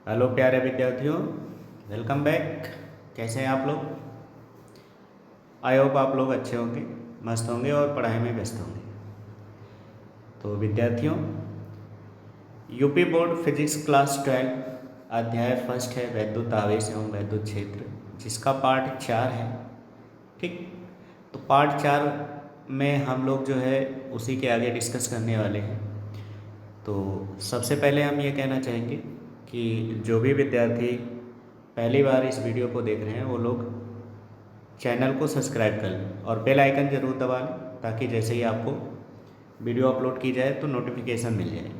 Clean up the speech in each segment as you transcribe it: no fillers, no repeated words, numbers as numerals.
Hello प्यारे विद्यार्थियों, welcome back. कैसे हैं आप लोग? आई होप आप लोग अच्छे होंगे, मस्त होंगे और पढ़ाई में व्यस्त होंगे। तो विद्यार्थियों, यूपी बोर्ड फिजिक्स क्लास 12 अध्याय फर्स्ट है वैद्युत आवेश एवं वैद्युत क्षेत्र, जिसका पार्ट 4 है। ठीक, तो पार्ट 4 में हम लोग जो है उसी के आगे डिस्कस करने वाले हैं। तो सबसे पहले हम ये कहना चाहेंगे कि जो भी विद्यार्थी पहली बार इस वीडियो को देख रहे हैं वो लोग चैनल को सब्सक्राइब कर लें और बेल आइकन ज़रूर दबा लें, ताकि जैसे ही आपको वीडियो अपलोड की जाए तो नोटिफिकेशन मिल जाए।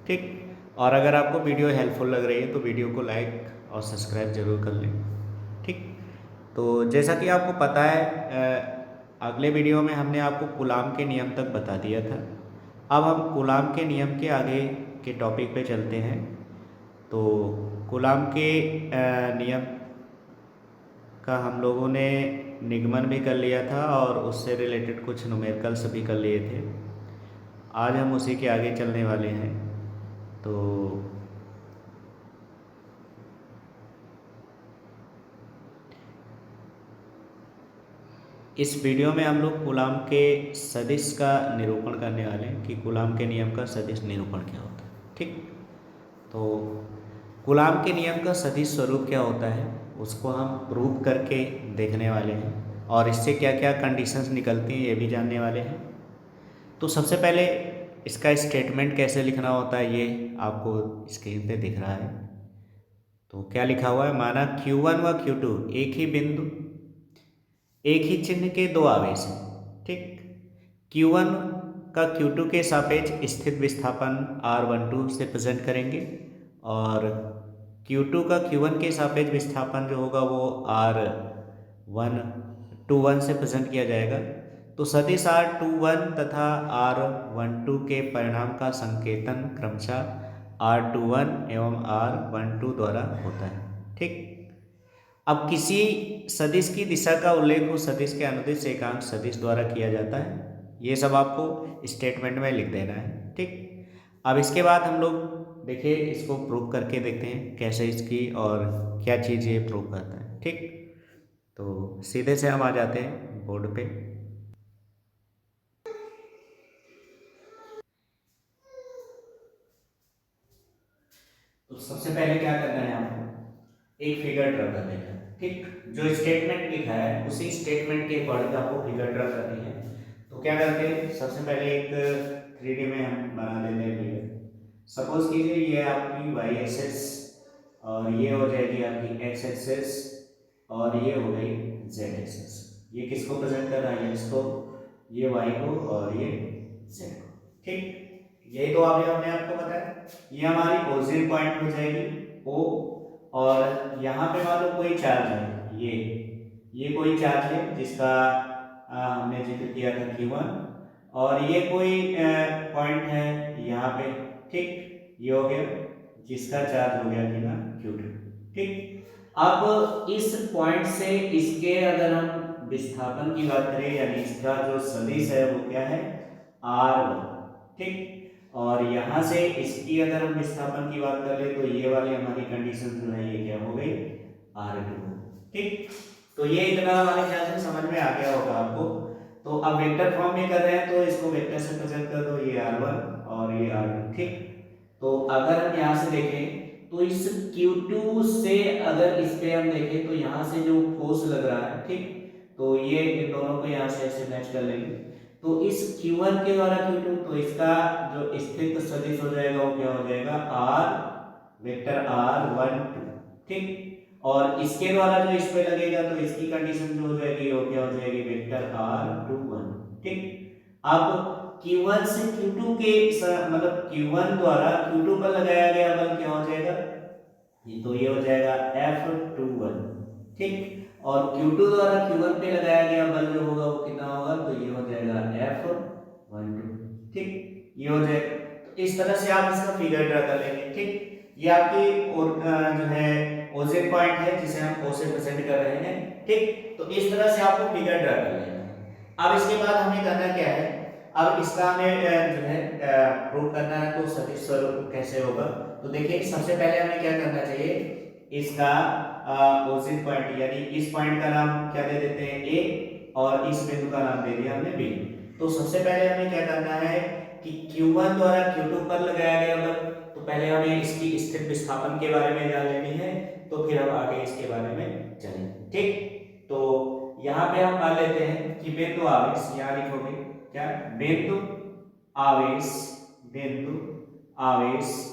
ठीक, और अगर आपको वीडियो हेल्पफुल लग रही है तो वीडियो को लाइक और सब्सक्राइब ज़रूर कर लें। ठीक, तो जैसा कि आपको पता है, अगले वीडियो में हमने आपको कूलाम के नियम तक बता दिया था। अब हम कूलाम के नियम के आगे के टॉपिक पे चलते हैं। तो कूलाम के नियम का हम लोगों ने निगमन भी कर लिया था और उससे रिलेटेड कुछ न्यूमेरिकल्स भी कर लिए थे। आज हम उसी के आगे चलने वाले हैं। तो इस वीडियो में हम लोग कूलाम के सदिश का निरूपण करने वाले हैं कि कूलाम के नियम का सदिश निरूपण क्या होता है। ठीक, तो कूलाम के नियम का सदिश स्वरूप क्या होता है उसको हम प्रूव करके देखने वाले हैं और इससे क्या क्या कंडीशंस निकलती हैं ये भी जानने वाले हैं। तो सबसे पहले इसका स्टेटमेंट कैसे लिखना होता है ये आपको स्क्रीन पे दिख रहा है। तो क्या लिखा हुआ है, माना Q1 व Q2 एक ही बिंदु एक ही चिन्ह के दो आवेश हैं। ठीक, Q1 का Q2 के सापेक्ष स्थित विस्थापन R12 से प्रेजेंट करेंगे और Q2 का Q1 के सापेक्ष विस्थापन जो होगा वो R121 से प्रेजेंट किया जाएगा। तो सदिश R21 तथा R12 के परिणाम का संकेतन क्रमशः R21 एवं R12 द्वारा होता है। ठीक, अब किसी सदिश की दिशा का उल्लेख उस सदिश के अनुदिश एकांक सदिश द्वारा किया जाता है। ये सब आपको स्टेटमेंट में लिख देना है। ठीक, अब इसके बाद हम लोग देखिए इसको प्रूव करके देखते हैं कैसे इसकी और क्या चीज़ ये प्रूव करता है। ठीक, तो सीधे से हम आ जाते हैं बोर्ड पे। तो सबसे पहले क्या करना है, आपको एक फिगर ड्रा कर लेना है। ठीक, जो स्टेटमेंट लिखा है उसी स्टेटमेंट के अकॉर्डिंग आपको फिगर ड्रा करनी है। तो क्या करते हैं, सबसे पहले एक 3D में हम बना लेते हैं फिगर। सपोज कीजिए ये आपकी वाई एक्सेस और ये हो जाएगी आपकी एक्स एक्सेस और ये हो गई जेड एक्सेस। ये किसको प्रेजेंट कर रहा है, इसको, ये वाई को और ये जेड को। ठीक, यही तो अभी हमने आपको बताया। ये हमारी ओरिजिन पॉइंट हो जाएगी ओ, और यहाँ पे मान लो कोई चार्ज है, ये कोई चार्ज है जिसका हमने जिक्र किया था Q1, और ये कोई पॉइंट है यहाँ पे। ठीक, ये हो गया जिसका चार्ज हो गया कि ना Q2। ठीक, अब इस पॉइंट से इसके अगर हम विस्थापन की बात करें, यानी इसका जो सदिश है वो क्या है, R1। ठीक, और यहाँ से इसकी अगर हम विस्थापन की बात कर ले तो ये वाली हमारी कंडीशन जो है ये क्या हो गई, R2। ठीक, तो ये इतना हमारे ख्याल से समझ में आ गया होगा आपको। तो अब वेक्टर फॉर्म में कर रहे हैं तो इसको वेक्टर से प्रेजेंट कर दो, ये R1 और ये R2। ठीक, तो अगर हम यहाँ से देखें तो इस Q2 से अगर इस पे हम देखें तो यहाँ से जो फोर्स लग रहा है, ठीक, तो ये इन दोनों को यहाँ से ऐसे मैच कर लेंगे। तो इस Q1 के द्वारा Q2, तो इसका जो स्थित सदिश हो जाएगा वो क्या हो जाएगा, R वेक्टर R12। ठीक, और इसके द्वारा जो इस पे लगेगा तो इसकी कंडीशन जो हो जाएगी वो क्या हो जाएगी, वेक्टर R21। ठीक, अब Q1 से Q2 के मतलब Q1 द्वारा Q2 पर लगाया गया बल क्या हो जाएगा, ये तो ये हो जाएगा F21। ठीक, और Q2 द्वारा Q1 पे लगाया गया बल जो होगा वो कितना होगा, तो ये हो जाएगा F12। ठीक, ये हो जाएगा। तो इस तरह से आप इसका फिगर ड्रा कर लेंगे। ठीक, ये आपकी जो है ओरिजिन पॉइंट है जिसे हम O से प्रेजेंट कर रहे हैं। ठीक, तो इस तरह से आपको फिगर ड्रा कर लेना है। अब इसके बाद हमें करना क्या है, अब इसका हमें जो है प्रूव करना है। तो सदिश स्वरूप कैसे होगा, तो देखिए सबसे पहले हमें क्या करना चाहिए, इसका अपोजिट पॉइंट यानी इस पॉइंट का नाम क्या दे देते हैं ए, और इस बिंदु का नाम दे दिया हमने बी। तो सबसे पहले हमें क्या करना है कि Q1 द्वारा Q2 पर लगाया गया बल, तो पहले हमें इसकी स्थिर विस्थापन के बारे में जान लेनी है, तो फिर हम आगे इसके बारे में चलेंगे। ठीक, तो यहाँ पे हम मान लेते हैं कि बिंदु आवेश, यहाँ लिखोगे क्या, बिंदु आवेश, बिंदु आवेश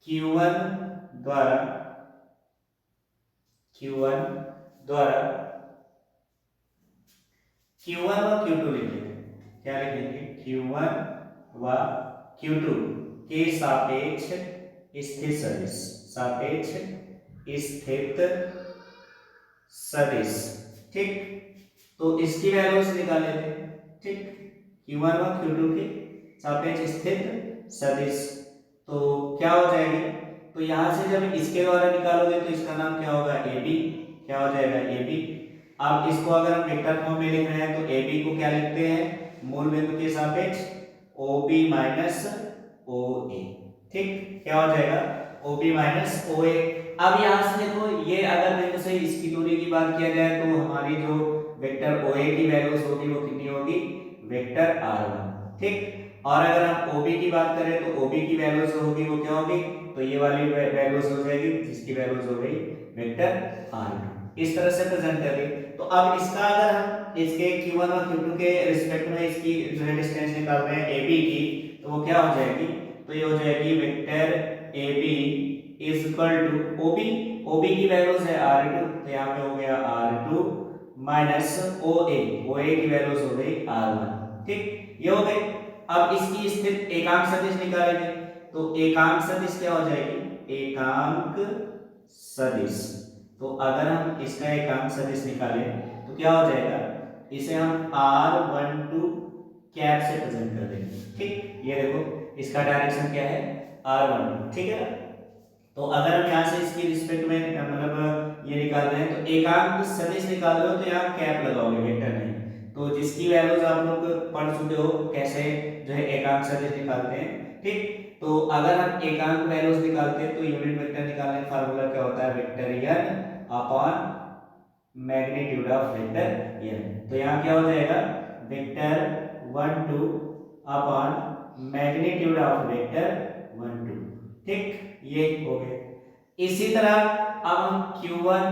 Q1 द्वारा Q1 द्वारा Q1 और Q2 लिख लेते हैं। क्या लिखेंगे, Q1 व Q2 के सापेक्ष स्थित सदिश, सापेक्ष स्थित सदिश। ठीक, तो इसकी वैल्यूज निकाल लेते हैं। ठीक, Q1 और Q2 के सापेक्ष स्थित सदिश, तो क्या हो जाएगी, तो यहां से जब इसके द्वारा निकालोगे तो इसका नाम क्या होगा, AB, क्या हो जाएगा AB। अब इसको अगर हम वेक्टर फॉर्म में लिख रहे हैं तो AB को क्या लिखते हैं, मूल बिंदु के सापेक्ष OB माइनस OA। ठीक, क्या हो जाएगा, OB माइनस OA। अब यहाँ से देखो, ये अगर बिंदु से इसकी दूरी की बात किया जाए तो हमारी जो वेक्टर OA की वैल्यूज होगी वो कितनी होगी, वेक्टर R1। ठीक, और अगर हम OB की बात करें तो OB की वैल्यूज होगी वो क्या होगी, तो ये वाली वैल्यूज हो जाएगी जिसकी वैल्यूज हो गई वेक्टर R2। इस तरह से प्रेजेंट करें। तो अब इसका अगर हम इसके Q1 और Q2 के रिस्पेक्ट में इसकी जो है डिस्टेंस निकाल रहे हैं AB की, तो वो क्या हो जाएगी, तो ये हो जाएगी vector AB is equal to OB की वैल्यूज है R2, तो यहाँ पे हो गया R2 माइनस OA की वैल्यूज हो गई R1। ठीक, ये हो गई। अब इसकी स्थित एकांक सदिश निकालेंगे, तो एकांक सदिश क्या हो जाएगी, एकांक सदिश। तो अगर हम इसका एकांक सदिश निकालें तो क्या हो जाएगा, इसे हम R12 कैप से प्रेजेंट कर देंगे। ठीक, ये देखो इसका डायरेक्शन क्या है, R12। ठीक है ना, तो अगर हम यहाँ से इसकी रिस्पेक्ट में मतलब ये निकाल रहे हैं तो एकांक सदिश निकाल रहे हो तो यहाँ कैप लगाओगे, वेक्टर नहीं। तो जिसकी वैल्यूज आप लोग पढ़ चुके हो कैसे जो है एकांक सदिश निकालते हैं। ठीक, तो अगर हम एकांक वैल्यूज निकालते हैं तो यूनिट वेक्टर निकालने का फार्मूला क्या होता है, vector n upon magnitude of vector n। तो यहाँ क्या हो जाएगा, vector 1 2 upon magnitude of vector 1 2। ठीक, ये हो गए। इसी तरह अब हम Q1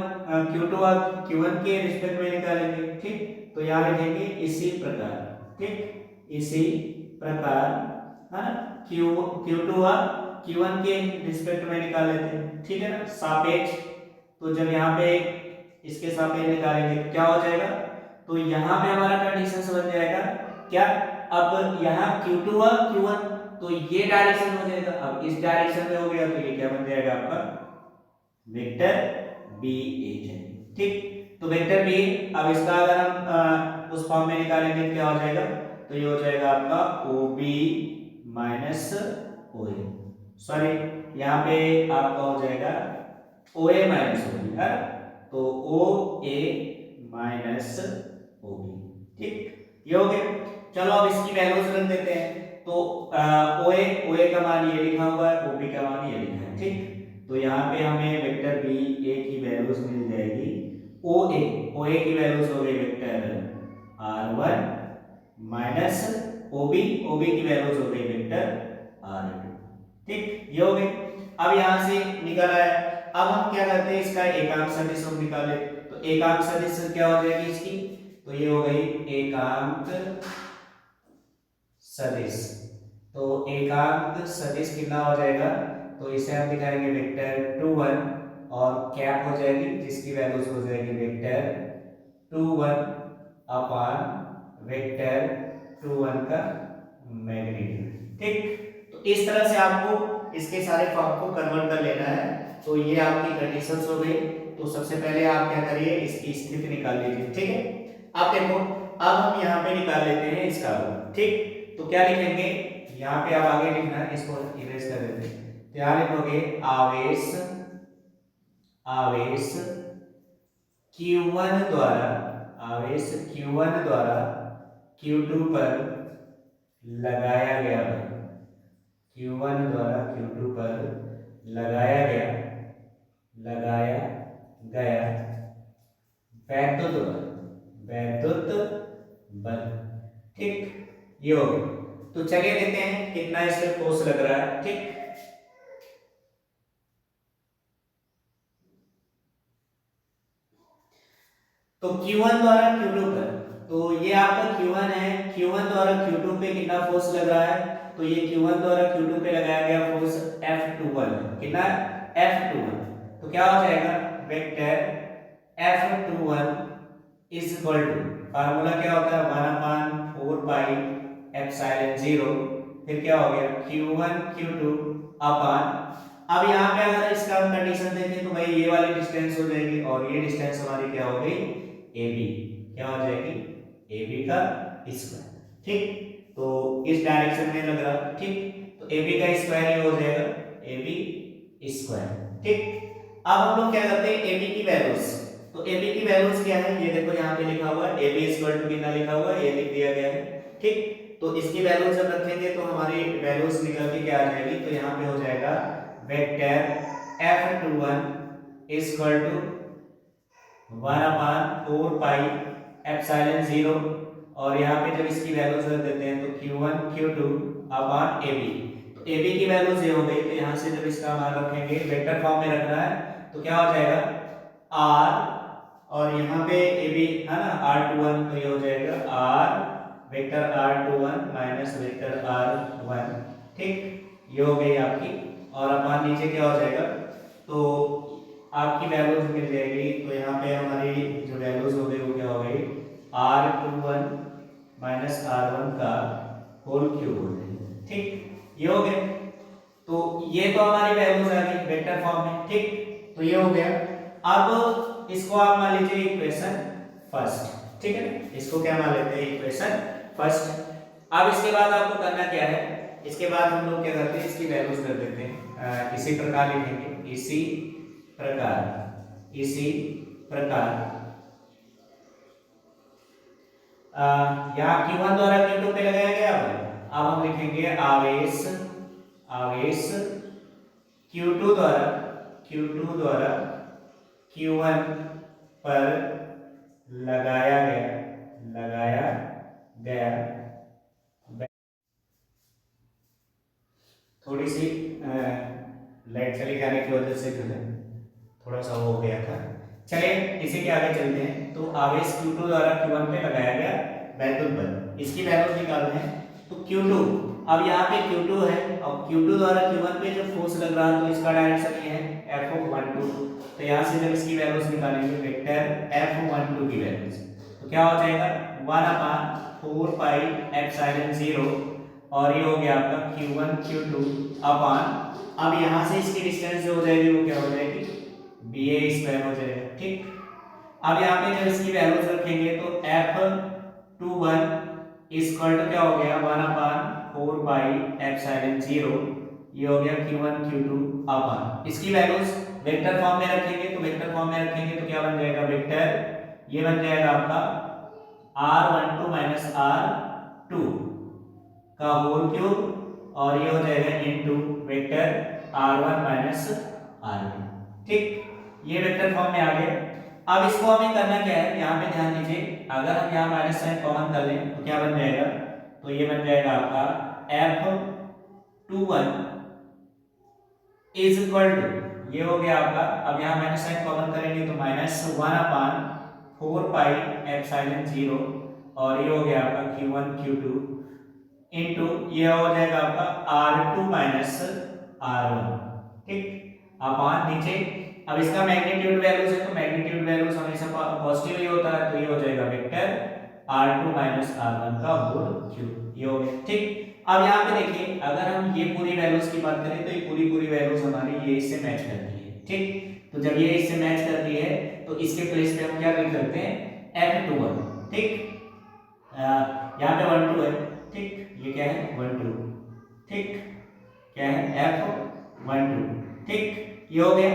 Q2 और Q1 के रिस्पेक्ट में निकालेंगे। ठीक, तो यहाँ लिखेंगे इसी प्रकार। ठीक, इसी प्रकार है ना, Q2 और Q1 के रिस्पेक्ट में निकाल लेते हैं। ठीक है ना, सापेक्ष। तो जब यहाँ पे इसके सापेक्ष निकालेंगे तो क्या हो जाएगा, तो यहाँ पे हमारा कंडीशन समझ जाएगा क्या, अब यहाँ Q2 और Q1 तो ये डायरेक्शन हो जाएगा, अब इस डायरेक्शन में हो गया तो ये क्या बन जाएगा आपका वेक्टर बी ए जाएगी। ठीक, तो वेक्टर बी, अब इसका अगर हम उस फॉर्म में निकालेंगे तो क्या हो जाएगा, तो ये हो जाएगा आपका ओ बी माइनस ओ ए, सॉरी यहाँ पे आपका हो जाएगा ओ ए माइनस ओ बी है, तो ओ ए माइनस ओ बी। ठीक, ये हो गया। चलो अब इसकी वैल्यूज रख देते हैं, तो ओ ए का मान ये लिखा हुआ है, ओ बी का मान ये लिखा है। ठीक, तो यहाँ पे हमें वेक्टर बी ए की वैल्यूज मिल जाएगी, ओ ए की वैल्यूज हो गई vector R1 minus O B की वैल्यूज हो गई वेक्टर R2। ठीक, ये हो गई। अब यहाँ से निकल आया, अब हम क्या करते हैं, इसका एकांक सदिश हम निकाले, तो एकांक सदिश क्या हो जाएगी इसकी, तो ये हो गई एकांक सदिश। तो एकांक सदिश कितना हो जाएगा, तो इसे हम दिखाएंगे वेक्टर 2 1 और कैप हो जाएगी जिसकी वैल्यूज हो जाएगी वेक्टर 2 1 अपॉन वेक्टर 2 1 का मैग्नीट्यूड। ठीक, तो इस तरह से आपको इसके सारे फॉर्म को कन्वर्ट कर लेना है। तो ये आपकी कंडीशंस हो गई। तो सबसे पहले आप क्या करिए, इसकी स्थिति निकाल लीजिए। ठीक है, आप देखो अब हम यहाँ पे निकाल लेते हैं इसका बल। ठीक, तो क्या लिखेंगे, यहाँ पे आप आगे लिखना है, इसको इरेज कर देते हैं। तो यहाँ लिखोगे आवेश आवेश Q1 द्वारा, आवेश Q1 द्वारा Q2 पर लगाया गया बल, Q1 द्वारा Q2 पर लगाया गया वैद्युत बल। ठीक, ये हो गया। तो चलिए देखते हैं कितना इस पे फोर्स लग रहा है। ठीक, तो Q1 द्वारा Q2 पर, तो ये आपका Q1 है, Q1 द्वारा Q2 पे कितना फोर्स लग रहा है, तो ये Q1 द्वारा Q2 पे लगाया गया फोर्स F21, कितना F21। तो क्या हो जाएगा, vector F21 is equal to, formula क्या होता है 1/4 पाई एप्सिलॉन 0, फिर क्या हो गया Q1 Q2 अपान, अब यहाँ पे अगर इसका हम कंडीशन देखें तो भाई ये वाली डिस्टेंस हो जाएगी और ये डिस्टेंस हमारी क्या हो गई AB, क्या हो जाएगी AB का स्क्वायर। ठीक, तो इस डायरेक्शन में लग रहा। ठीक, तो AB का स्क्वायर ये हो जाएगा AB स्क्वायर। ठीक, अब हम लोग क्या करते हैं AB की वैल्यूज, तो AB की वैल्यूज क्या है ये देखो यहाँ पे लिखा हुआ है AB इक्वल टू कितना लिखा हुआ है ये लिख दिया गया है। ठीक, तो इसकी वैल्यूज जब रखेंगे तो हमारी वैल्यूज निकल के क्या आ जाएगी, तो यहाँ पे हो जाएगा vector F21 equal to 1/4 pi epsilon 0, और यहाँ पे जब इसकी वैल्यूज रख देते हैं तो Q1 Q2 अपान AB, तो AB की वैल्यूज ये हो गई, तो यहाँ से जब इसका मान रखेंगे वेक्टर फॉर्म में रखना है तो क्या हो जाएगा R, और यहाँ पे AB है ना R21, तो ये हो जाएगा R vector R21 minus vector R1। ठीक, ये हो गई आपकी, और अपान नीचे क्या हो जाएगा, तो आपकी वैल्यूज मिल जाएगी, तो यहाँ पे हमारी जो वैल्यूज हो गई वो क्या हो गई R21 माइनस R1 का होल क्यूब हो जाएगी। ठीक, ये हो गया, तो ये तो हमारी वैल्यूज आ गई वेक्टर फॉर्म में। ठीक, तो ये हो गया। अब इसको आप मान लीजिए इक्वेशन फर्स्ट, ठीक है ना, इसको क्या मान लेते हैं इक्वेशन फर्स्ट। अब इसके बाद आपको करना क्या है, इसके बाद हम लोग क्या करते हैं इसकी वैल्यूज कर देते हैं, इसी प्रकार लिखेंगे, इसी प्रकार यहाँ Q1 द्वारा Q2 पे लगाया गया। अब हम लिखेंगे आवेश Q2 द्वारा Q1 पर लगाया गया थोड़ी सी लाइट चली जाने की वजह से जो है थोड़ा सा हो गया था। चलिए इसी के आगे चलते हैं। तो आवेश Q2 द्वारा Q1 पे लगाया गया वैद्युत बल, इसकी वैल्यूज निकालते हैं। तो Q2, अब यहाँ पे Q2 है और Q2 द्वारा Q1 पे जो फोर्स लग रहा है तो इसका डायरेक्शन ये है F12, तो यहाँ से जब इसकी वैल्यूज निकालेंगे वेक्टर F12 की वैल्यूज, तो क्या हो जाएगा 1/4 पाई एप्सिलॉन 0, और ये हो गया आपका Q1 Q2 अपान, अब यहाँ से इसकी डिस्टेंस जो हो जाएगी वो क्या हो जाएगी BA स्क्वायर हो जाएगा। ठीक, अब यहाँ पे जब इसकी वैल्यूज रखेंगे तो F21 इक्वल टू क्या हो गया 1/4 पाई एप्सिलॉन 0, ये हो गया Q1 Q2 अपान, इसकी वैल्यूज वेक्टर फॉर्म में रखेंगे, तो वेक्टर फॉर्म में रखेंगे तो क्या बन जाएगा वेक्टर, ये बन जाएगा आपका R12 माइनस R2 का होल क्यूब, और ये हो जाएगा into vector R1 minus R2। ठीक, ये वेक्टर फॉर्म में आ गए। अब इसको हमें करना क्या है, यहाँ पे ध्यान दीजिए, अगर हम यहाँ माइनस साइन कॉमन कर लें तो क्या बन जाएगा, तो ये बन जाएगा आपका F21 इज इक्वल टू, ये हो गया आपका, अब यहाँ माइनस साइन कॉमन करेंगे तो -1/4 पाई एप्सिलॉन 0, और ये हो गया आपका Q1 Q2 इनटू ये हो जाएगा आपका R2 माइनस R1। ठीक, अपान नीचे, अब इसका मैग्नीट्यूड वैल्यूज है तो मैग्नीट्यूड वैल्यूज हमेशा पॉजिटिव ही होता है, तो ये हो जाएगा वेक्टर R2 माइनस R1 का होल क्यूब, ये हो गया। ठीक, अब यहाँ पे देखिए अगर हम ये पूरी वैल्यूज की बात करें तो ये पूरी वैल्यूज हमारी ये इससे मैच करती है। ठीक, तो जब ये इससे मैच करती है तो इसके प्लेस पे हम क्या लिख सकते हैं F21। ठीक, यहाँ पे 1 2 है। ठीक, ये क्या है 1 2, ठीक, क्या है F12। ठीक, ये हो गया।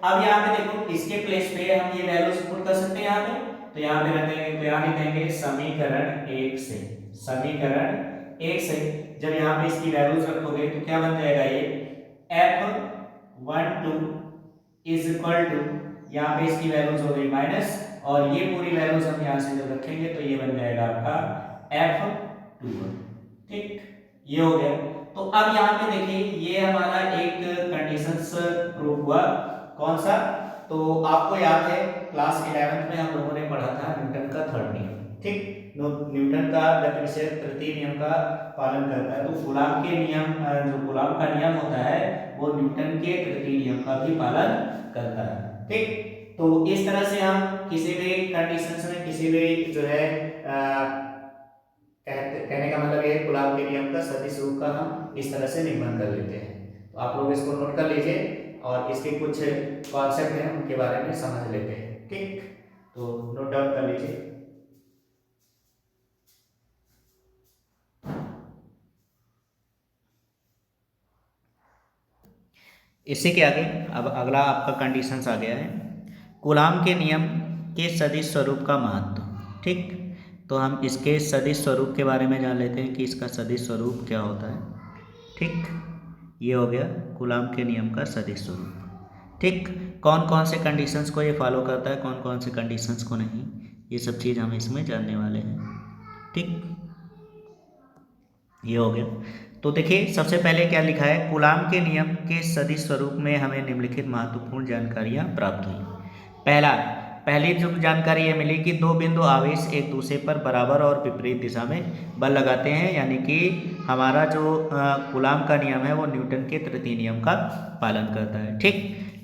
अब यहाँ पे देखो इसके प्लेस पे हम ये वैल्यूज पुट कर सकते हैं यहाँ पे, तो यहाँ पे रख देंगे, तो यहाँ लिखेंगे समीकरण 1 से जब यहाँ पे इसकी वैल्यूज रखोगे तो क्या बन जाएगा ये F12 इज इक्वल टू, यहाँ पे इसकी वैल्यूज हो गई माइनस, और ये पूरी वैल्यूज हम यहाँ से जब रखेंगे तो ये बन जाएगा आपका F21। ठीक, ये हो गया। तो अब यहाँ पे देखिए ये हमारा एक कंडीशंस प्रूफ हुआ। कौन सा? तो आपको याद है क्लास 11th में हम लोगों ने पढ़ा था न्यूटन का थर्ड नियम। ठीक, न्यूटन का गतिविषय तृतीय नियम का पालन करता है। तो गुलाम के नियम, जो गुलाम का नियम होता है वो न्यूटन के तृतीय नियम का भी पालन करता है। ठीक, तो इस तरह से हम किसी भी कंडीशंस में किसी भी जो है कहने का मतलब ये गुलाम के नियम का सदिश रूप का हम इस तरह से निरूपण कर लेते हैं। तो आप लोग इसको नोट कर लीजिए और इसके कुछ कॉन्सेप्ट हैं उनके बारे में समझ लेते हैं। ठीक, तो नोट डाउन कर लीजिए। इसी के आगे अब अगला आपका कंडीशंस आ गया है गुलाम के नियम के सदिश स्वरूप का महत्व। ठीक, तो हम इसके सदिश स्वरूप के बारे में जान लेते हैं कि इसका सदिश स्वरूप क्या होता है। ठीक, ये हो गया गुलाम के नियम का सदिश स्वरूप। ठीक, कौन कौन से कंडीशंस को ये फॉलो करता है, कौन कौन से कंडीशंस को नहीं, ये सब चीज़ हम इसमें जानने वाले हैं। ठीक, ये हो गया। तो देखिए सबसे पहले क्या लिखा है, गुलाम के नियम के सदिश स्वरूप में हमें निम्नलिखित महत्वपूर्ण जानकारियाँ प्राप्त हुई। पहली जो जानकारी ये मिली कि दो बिंदु आवेश एक दूसरे पर बराबर और विपरीत दिशा में बल लगाते हैं, यानी कि हमारा जो गुलाम का नियम है वो न्यूटन के तृतीय नियम का पालन करता है। ठीक,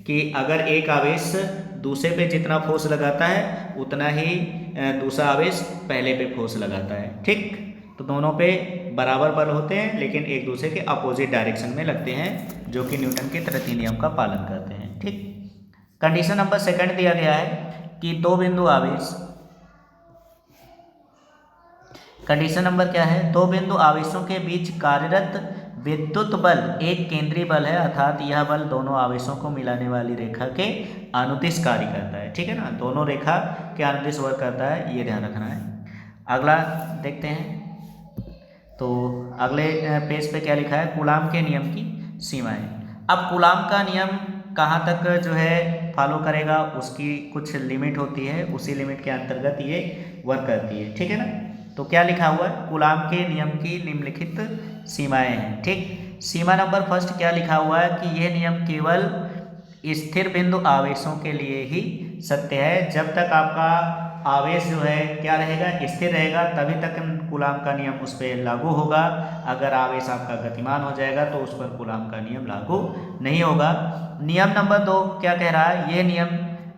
कि अगर एक आवेश दूसरे पे जितना फोर्स लगाता है उतना ही दूसरा आवेश पहले पे फोर्स लगाता है। ठीक, तो दोनों पे बराबर बल होते हैं लेकिन एक दूसरे के अपोजिट डायरेक्शन में लगते हैं, जो कि न्यूटन के तृतीय नियम का पालन करते हैं। ठीक, कंडीशन नंबर सेकंड दिया गया है कि दो बिंदु आवेश, कंडीशन नंबर क्या है, दो बिंदु आवेशों के बीच कार्यरत विद्युत बल एक केंद्रीय बल है, अर्थात यह बल दोनों आवेशों को मिलाने वाली रेखा के अनुदिश कार्य करता है। ठीक है ना, दोनों रेखा के अनुदिश वर्क करता है, ये ध्यान रखना है। अगला देखते हैं, तो अगले पेज पे क्या लिखा है, कूलाम के नियम की सीमाएं। अब कूलाम का नियम कहाँ तक जो है फॉलो करेगा, उसकी कुछ लिमिट होती है, उसी लिमिट के अंतर्गत ये वर्क करती है। ठीक है ना, तो क्या लिखा हुआ है, कूलाम के नियम की निम्नलिखित सीमाएं हैं। ठीक, सीमा नंबर फर्स्ट क्या लिखा हुआ है कि यह नियम केवल स्थिर बिंदु आवेशों के लिए ही सत्य है। जब तक आपका आवेश जो है क्या रहेगा, स्थिर रहेगा, तभी तक कूलाम का नियम उस पर लागू होगा। अगर आवेश आपका गतिमान हो जाएगा तो उस पर कूलाम का नियम लागू नहीं होगा। नियम नंबर 2 क्या कह रहा है, यह नियम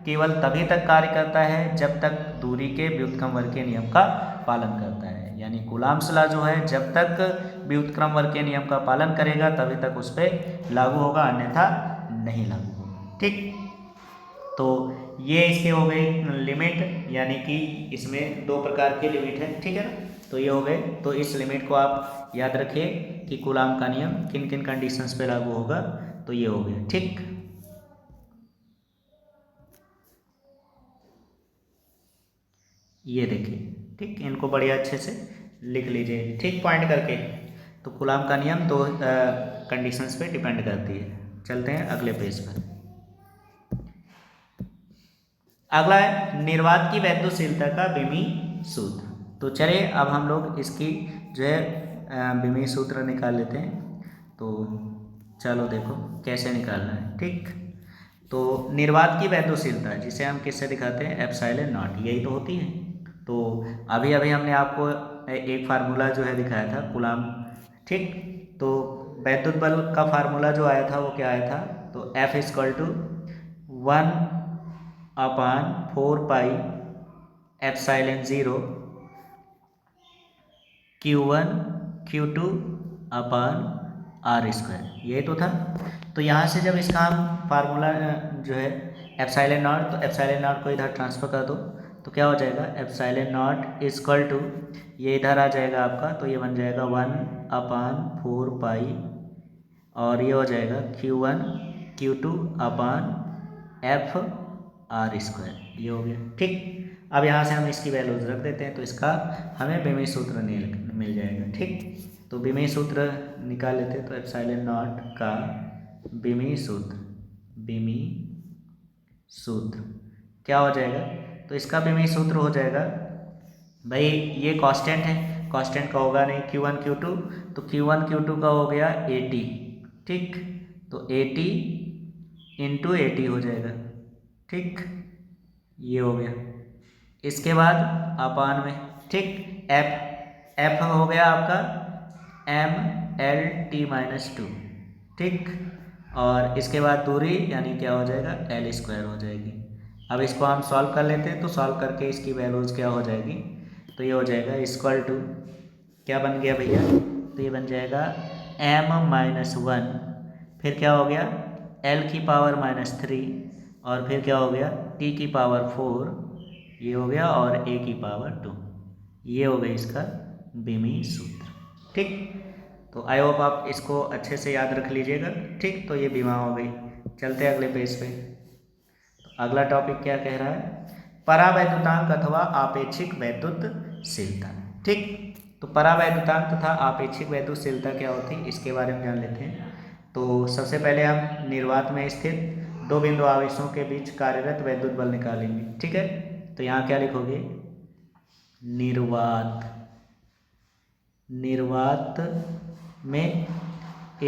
केवल तभी तक कार्य करता है जब तक दूरी के व्युत्क्रमवर्तीय नियम का पालन करता है। यानी कूलाम्स लॉ जो है जब तक व्युत्क्रमवर्तीय नियम का पालन करेगा तभी तक उस पर लागू होगा, अन्यथा नहीं लागू होगा। ठीक, तो ये इसके हो गए लिमिट, यानी कि इसमें दो प्रकार की लिमिट है। ठीक है ना, तो ये हो गए। तो इस लिमिट को आप याद रखिए कि कूलाम का नियम किन किन कंडीशंस पे लागू होगा, तो ये हो गया। ठीक, ये देखिए। ठीक, इनको बढ़िया अच्छे से लिख लीजिए, ठीक, पॉइंट करके। तो कूलाम का नियम दो कंडीशंस पे डिपेंड करती है। चलते हैं अगले पेज पर। अगला है निर्वात की वैद्युतशीलता का बिमी सूत्र। तो चलिए अब हम लोग इसकी जो है बिमी सूत्र निकाल लेते हैं। तो चलो देखो कैसे निकालना है। ठीक, तो निर्वात की वैद्युतशीलता जिसे हम किससे दिखाते हैं, एप्सिलॉन नॉट, यही तो होती है। तो अभी अभी हमने आपको एक फार्मूला जो है दिखाया था कूलाम। ठीक, तो वैद्युत बल का फार्मूला जो आया था वो क्या आया था, तो F = 1/4 epsilon 0 Q1 Q2 R², ये तो था। तो यहाँ से जब इसका हम फार्मूला जो है एप्सिलॉन नॉट, तो एप्सिलॉन नॉट को इधर ट्रांसफर कर दो तो क्या हो जाएगा, एप्सिलॉन नॉट = ये इधर आ जाएगा आपका, तो ये बन जाएगा 1/4 और ये हो जाएगा Q1 Q2 F/R², ये हो गया। ठीक, अब यहाँ से हम इसकी वैल्यूज रख देते हैं तो इसका हमें बिमी सूत्र मिल जाएगा। ठीक, तो तो बीमी सूत्र निकाल लेते, तो एप्सिलॉन नॉट का बीमी सूत्र क्या हो जाएगा, तो इसका बीमी सूत्र हो जाएगा भाई, ये कांस्टेंट है, कांस्टेंट का होगा नहीं Q1 Q2, तो Q1 Q2 का हो गया 80, ठीक, तो 80 इंटू 80 हो जाएगा, ठीक, ये हो गया। इसके बाद अपान में, ठीक, एफ हो गया आपका MLT-2, ठीक, और इसके बाद दूरी यानी क्या हो जाएगा, L² हो जाएगी। अब इसको हम सॉल्व कर लेते हैं, तो सॉल्व करके इसकी वैल्यूज़ क्या हो जाएगी, तो ये हो जाएगा इक्वल टू, क्या बन गया भैया, तो ये बन जाएगा M-1, फिर क्या हो गया L⁻³ और फिर क्या हो गया T⁻⁴, ये हो गया, और A⁻², ये हो गया इसका बीमी सूत्र, ठीक। तो आई होप आप इसको अच्छे से याद रख लीजिएगा, ठीक। तो ये बीमा हो गई। चलते हैं अगले पेज पे। तो अगला टॉपिक क्या कह रहा है, परावैद्युतांक अथवा आपेक्षिक वैद्युतशीलता, ठीक। तो परावैद्युतांक तथा आपेक्षिक वैद्युतशीलता क्या होती है, इसके बारे में जान लेते हैं। तो सबसे पहले हम निर्वात में स्थित दो बिंदु आवेशों के बीच कार्यरत वैद्युत बल निकालेंगे, ठीक है। तो यहाँ क्या लिखोगे, निर्वात में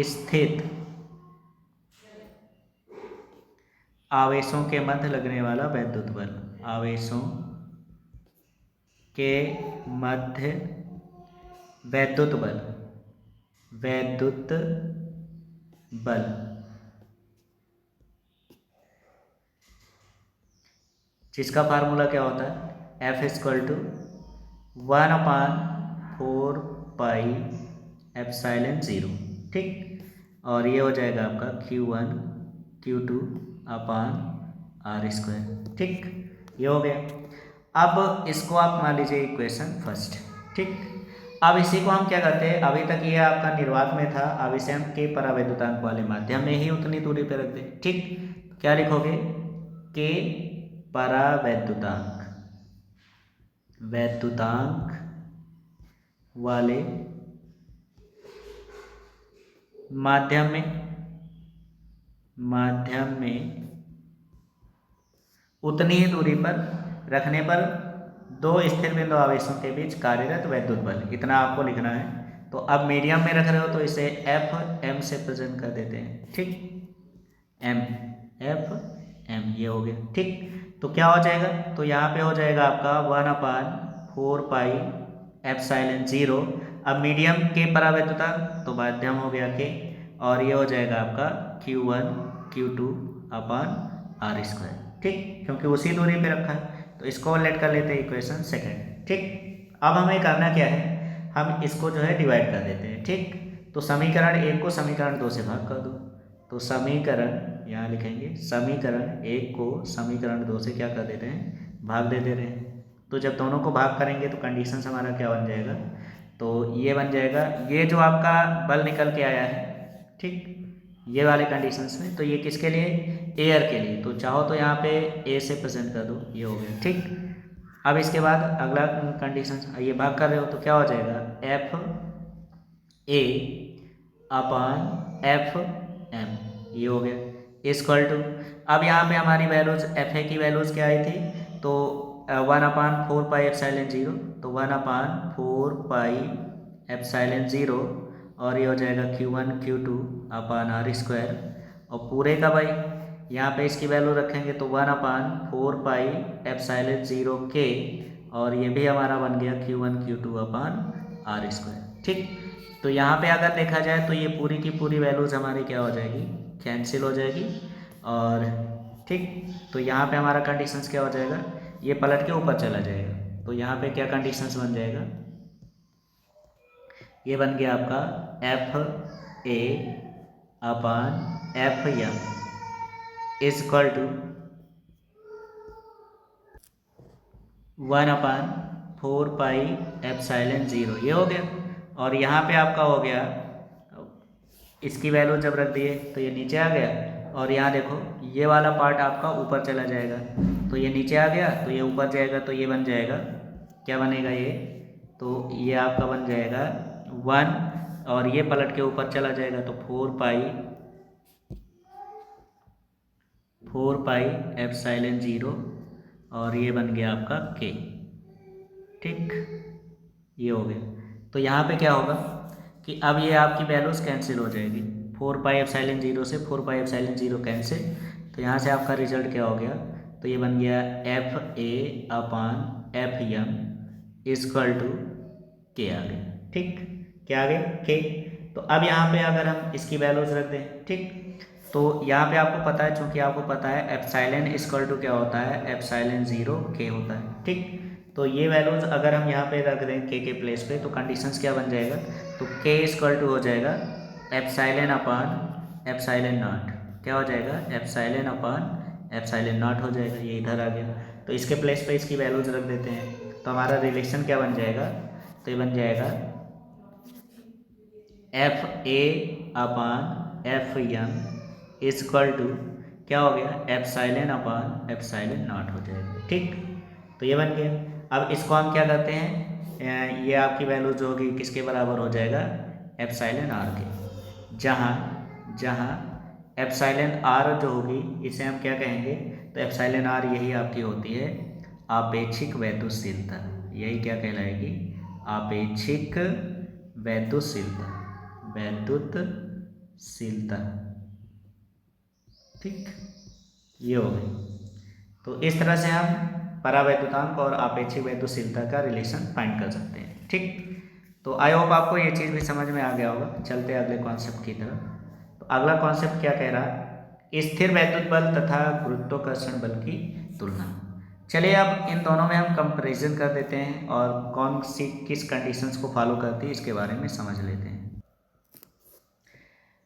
स्थित आवेशों के मध्य लगने वाला वैद्युत बल, आवेशों के मध्य वैद्युत बल जिसका फार्मूला क्या होता है, F=1/4πε0, ठीक, और ये हो जाएगा आपका Q1 Q2/R², ठीक, ये हो गया। अब इसको आप मान लीजिए इक्वेशन फर्स्ट, ठीक। अब इसी को हम क्या करते हैं, अभी तक ये आपका निर्वात में था, अब इसे हम के परावैद्युतांक वाले माध्यम में ही उतनी दूरी पे रख दें, ठीक। क्या लिखोगे, के परावैद्युतांक वाले माध्यम में उतनी ही दूरी पर रखने पर दो स्थिर बिंदु आवेशों के बीच कार्यरत वैद्युत बल, इतना आपको लिखना है। तो अब मीडियम में रख रहे हो तो इसे FM से प्रेजेंट कर देते हैं, ठीक, FM, ये हो गया, ठीक। तो क्या हो जाएगा, तो यहाँ पे हो जाएगा आपका 1/4πε0। अब मीडियम के परावैद्युतांक, तो माध्यम हो गया के, और ये हो जाएगा आपका Q1 Q2/R², ठीक, क्योंकि उसी दूरी पे रखा है। तो इसको लेट कर लेते हैं इक्वेशन सेकेंड, ठीक। अब हमें करना क्या है, हम इसको जो है डिवाइड कर देते हैं, ठीक। तो समीकरण 1 को समीकरण 2 से भाग कर दो, तो समीकरण, यहाँ लिखेंगे समीकरण 1 को समीकरण 2 से क्या कर देते हैं, भाग दे दे रहे हैं। तो जब दोनों को भाग करेंगे तो कंडीशन हमारा क्या बन जाएगा, तो ये बन जाएगा, ये जो आपका बल निकल के आया है, ठीक, ये वाले कंडीशंस में, तो ये किसके लिए, एयर के लिए। तो चाहो तो यहाँ पे ए से प्रेजेंट कर दो, ये हो गया, ठीक। अब इसके बाद अगला कंडीशन, ये भाग कर रहे हो तो क्या हो जाएगा, FA/FM, ये हो गया इक्वल टू। अब यहाँ पे हमारी वैल्यूज FA की वैल्यूज क्या आई थी, तो 1/4πε0, तो 1/4πε0, और ये हो जाएगा Q1 Q2/R², और पूरे का भाई यहाँ पे इसकी वैल्यू रखेंगे तो 1/4πε0K, और ये भी हमारा बन गया Q1 Q2/R², ठीक। तो यहाँ पे अगर देखा जाए तो ये पूरी की पूरी वैल्यूज हमारी क्या हो जाएगी, कैंसिल हो जाएगी, और ठीक। तो यहाँ पे हमारा कंडीशंस क्या हो जाएगा, ये पलट के ऊपर चला जाएगा। तो यहाँ पे क्या कंडीशंस बन जाएगा, ये बन गया आपका FA/FM इक्वल टू 1/4πε0, ये हो गया। और यहाँ पे आपका हो गया, इसकी वैल्यू जब रख दिए तो ये नीचे आ गया, और यहाँ देखो ये वाला पार्ट आपका ऊपर चला जाएगा, तो ये नीचे आ गया, तो ये ऊपर जाएगा, तो ये बन जाएगा, क्या बनेगा ये, तो ये आपका बन जाएगा 1 और ये पलट के ऊपर चला जाएगा, तो 4 पाई एप्सिलॉन 0 और ये बन गया आपका k। ठीक, ये हो गया। तो यहाँ पे क्या होगा कि अब ये आपकी वैल्यूज कैंसिल हो जाएगी, 4 पाई एप्सिलॉन 0 से 4 पाई एप्सिलॉन 0 कैंसिल, तो यहाँ से आपका रिजल्ट क्या हो गया, तो ये बन गया FA/FM इक्वल टू k आ गया। ठीक, क्या आ गया, k। तो अब यहाँ पे अगर हम इसकी वैल्यूज रख दें, ठीक, तो यहाँ पे आपको पता है, चूंकि आपको पता है एप्सिलॉन इक्वल टू क्या होता है, एप्सिलॉन 0 k होता है। ठीक, तो ये वैल्यूज अगर हम यहाँ पे रख दें k के प्लेस पे, तो कंडीशंस क्या बन जाएगा, तो k इक्वल टू हो जाएगा एप्सिलॉन अपान एप्सिलॉन नॉट, क्या हो जाएगा, एप्सिलॉन अपान एप्सिलॉन नॉट हो जाएगा, ये इधर आ गया। तो इसके प्लेस पे इसकी वैल्यूज रख देते हैं, तो हमारा रिलेशन क्या बन जाएगा, तो ये बन जाएगा FA/FM इक्वल टू क्या हो गया, एप्सिलॉन अपान एप्सिलॉन नॉट हो जाएगा। ठीक, तो ये बन गया। अब इसको हम क्या करते हैं, ये आपकी वैल्यू जो होगी किसके बराबर हो जाएगा, एप्सिलॉन r के, जहाँ एप्सिलॉन r जो होगी इसे हम क्या कहेंगे, तो एप्सिलॉन r यही आपकी होती है आपेक्षिक वैद्युतशीलता, यही क्या कहलाएगी, आपेक्षिक वैद्युतशीलता, वैद्युतशीलता। ठीक, ये हो गई। तो इस तरह से हम परावैद्युतांक और आपेक्षिक वैद्युतशीलता का रिलेशन फाइंड कर सकते हैं। ठीक, तो आई होप आपको ये चीज़ भी समझ में आ गया होगा। चलते हैं अगले कॉन्सेप्ट की तरफ। तो अगला कॉन्सेप्ट क्या कह रहा है, स्थिर वैद्युत बल तथा गुरुत्वाकर्षण बल की तुलना। चलिए अब इन दोनों में हम कंपैरिजन कर देते हैं और कौन सी किस कंडीशंस को फॉलो करती है इसके बारे में समझ लेते हैं।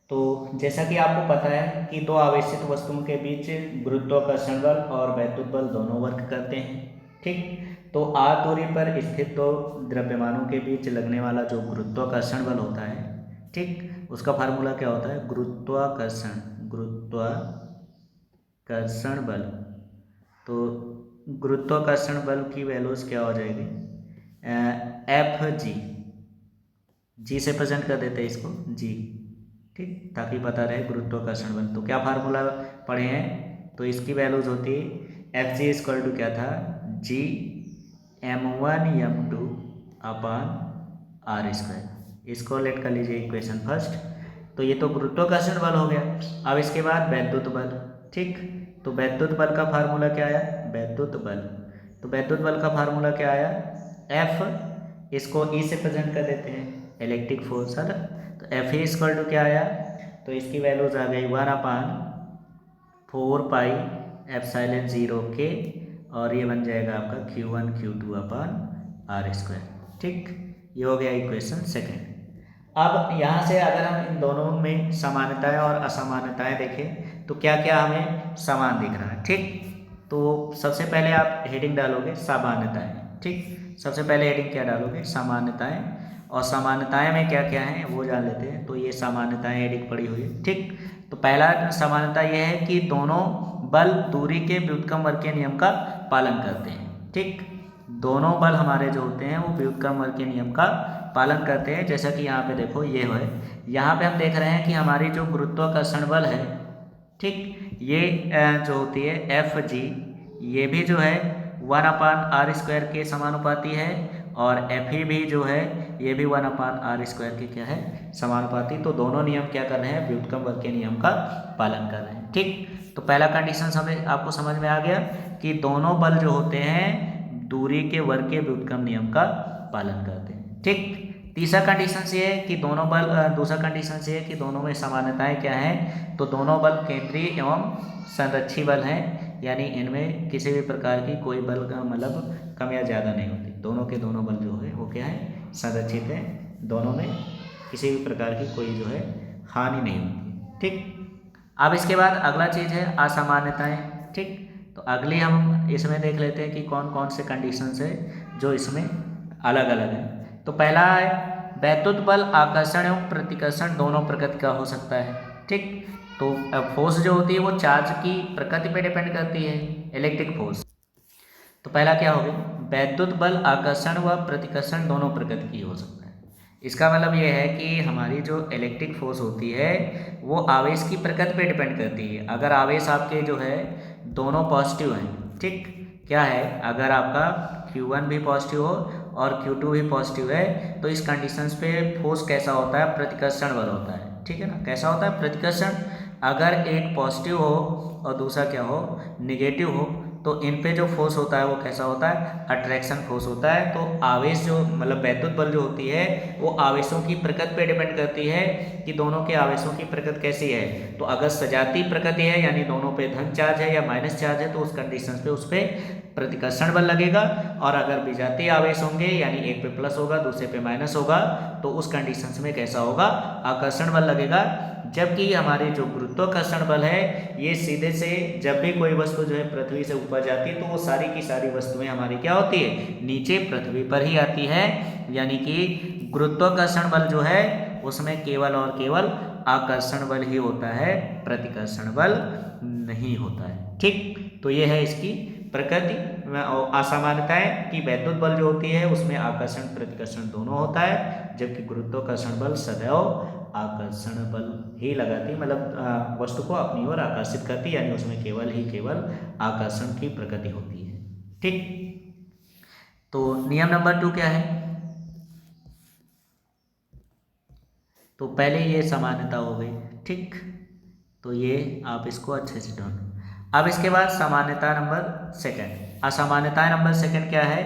तो जैसा कि आपको पता है कि दो आवेशित वस्तुओं के बीच गुरुत्वाकर्षण बल और वैद्युत बल दोनों वर्क करते हैं। ठीक, तो r दूरी पर स्थित दो द्रव्यमानों के बीच लगने वाला जो गुरुत्वाकर्षण बल होता है, ठीक, उसका फार्मूला क्या होता है, गुरुत्वाकर्षण बल। तो गुरुत्वाकर्षण बल की वैल्यूज क्या हो जाएगी, Fg से प्रेजेंट कर देते हैं इसको g, ठीक, ताकि पता रहे गुरुत्वाकर्षण बल। तो क्या फार्मूला पढ़े हैं, तो इसकी वैल्यूज होती है Fg इक्वल टू क्या था, g m1m2 अपान r²। इसको लेट कर लीजिए इक्वेशन फर्स्ट। तो ये तो गुरुत्वाकर्षण बल हो गया। अब इसके बाद वैद्युत बल। ठीक, तो वैद्युत बल का फार्मूला क्या आया, वैद्युत बल, तो वैद्युत बल का फार्मूला क्या आया, F, इसको E से प्रेजेंट कर देते हैं, इलेक्ट्रिक फोर्स है ना। तो F इक्वल टू क्या आया, तो इसकी वैल्यूज आ गई 1/4 पाई एप्सिलॉन 0 k और ये बन जाएगा आपका Q1 Q2 अपान r²। ठीक, ये हो गया इक्वेशन सेकेंड। अब यहाँ से अगर हम इन दोनों में समानताएं और असमानताएं देखें तो क्या क्या हमें समान दिख रहा है। ठीक, तो सबसे पहले आप हेडिंग डालोगे समानताएं। ठीक, सबसे पहले हेडिंग क्या डालोगे, समानताएं, और समानताएं में क्या क्या है वो जान लेते हैं। तो ये समानताएं हेडिंग पड़ी हुई है। ठीक, तो पहला समानता यह है कि दोनों बल दूरी के व्युत्क्रम वर्ग के नियम का पालन करते हैं। ठीक, दोनों बल हमारे जो होते हैं वो व्युत्क्रम वर्ग के नियम का पालन करते हैं। जैसा कि यहाँ पे देखो ये है, यहाँ पे हम देख रहे हैं कि हमारी जो गुरुत्वाकर्षण बल है, ठीक, ये जो होती है Fg, ये भी जो है 1/r² के समानुपाती है, और Fe भी जो है ये भी 1/r² के क्या है, समानुपाती। तो दोनों नियम क्या कर रहे हैं, व्युत्क्रम वर्ग के नियम का पालन कर रहे हैं। ठीक, तो पहला कंडीशन हमें आपको समझ में आ गया कि दोनों बल जो होते हैं दूरी के वर्ग के व्युत्क्रम नियम का पालन करते हैं। ठीक, तीसरा कंडीशन ये है कि दोनों बल, दूसरा कंडीशन ये है कि दोनों में समानताएं क्या हैं, तो दोनों बल केंद्रीय एवं संरक्षी बल हैं, यानी इनमें किसी भी प्रकार की कोई बल का मतलब कम या ज़्यादा नहीं होती। दोनों के दोनों बल जो है वो क्या है, संरक्षित है, दोनों में किसी भी प्रकार की कोई जो है हानि नहीं होती। ठीक, अब इसके बाद अगला चीज़ है असामान्यताएं। ठीक, तो अगली हम इसमें देख लेते हैं कि कौन कौन से कंडीशंस है जो इसमें अलग अलग है। तो पहला है वैद्युत बल आकर्षण एवं प्रतिकर्षण दोनों प्रकृति का हो सकता है। ठीक, तो फोर्स जो होती है वो चार्ज की प्रकृति पे डिपेंड करती है, इलेक्ट्रिक फोर्स। तो पहला क्या होगा, वैद्युत बल आकर्षण व प्रतिकर्षण दोनों प्रकृति की हो सकता है। इसका मतलब ये है कि हमारी जो इलेक्ट्रिक फोर्स होती है वो आवेश की प्रकृति पे डिपेंड करती है। अगर आवेश आपके जो है दोनों पॉजिटिव हैं, ठीक, क्या है, अगर आपका Q1 भी पॉजिटिव हो और Q2 भी पॉजिटिव है तो इस कंडीशंस पे फोर्स कैसा होता है, प्रतिकर्षण बल होता है, ठीक है ना। कैसा होता है, प्रतिकर्षण। अगर एक पॉजिटिव हो और दूसरा क्या हो, निगेटिव हो, तो इन पे जो फोर्स होता है वो कैसा होता है, अट्रैक्शन फोर्स होता है। तो आवेश जो मतलब वैद्युत बल जो होती है वो आवेशों की प्रकृति पे डिपेंड करती है कि दोनों के आवेशों की प्रकृति कैसी है। तो अगर सजातीय प्रकृति है यानी दोनों पे धन चार्ज है या माइनस चार्ज है तो उस कंडीशन पे उस पर प्रतिकर्षण बल लगेगा। और अगर विजातीय आवेश होंगे यानी एक पे प्लस होगा दूसरे पे माइनस होगा तो उस कंडीशन में कैसा होगा, आकर्षण बल लगेगा। जबकि हमारे जो गुरुत्वाकर्षण बल है ये सीधे से जब भी कोई वस्तु जो है पृथ्वी से ऊपर जाती है तो वो सारी की सारी वस्तुएं हमारी क्या होती है, नीचे पृथ्वी पर ही आती है। यानी कि गुरुत्वाकर्षण बल जो है उसमें केवल और केवल आकर्षण बल ही होता है, प्रतिकर्षण बल नहीं होता है, ठीक। तो ये है इसकी प्रकृति असामान्यताएं कि वैद्युत बल जो होती है उसमें आकर्षण प्रतिकर्षण दोनों होता है, जबकि गुरुत्वाकर्षण बल सदैव आकर्षण बल ही लगाती, मतलब वस्तु को अपनी ओर आकर्षित करती, यानी उसमें केवल आकर्षण की प्रकृति होती है, ठीक। तो नियम नंबर 2 क्या है, तो पहले ये समानता हो गई, ठीक। तो ये आप इसको अच्छे से ढूंढो। अब इसके बाद सामान्यता नंबर सेकंड, असामान्यता नंबर सेकंड क्या है,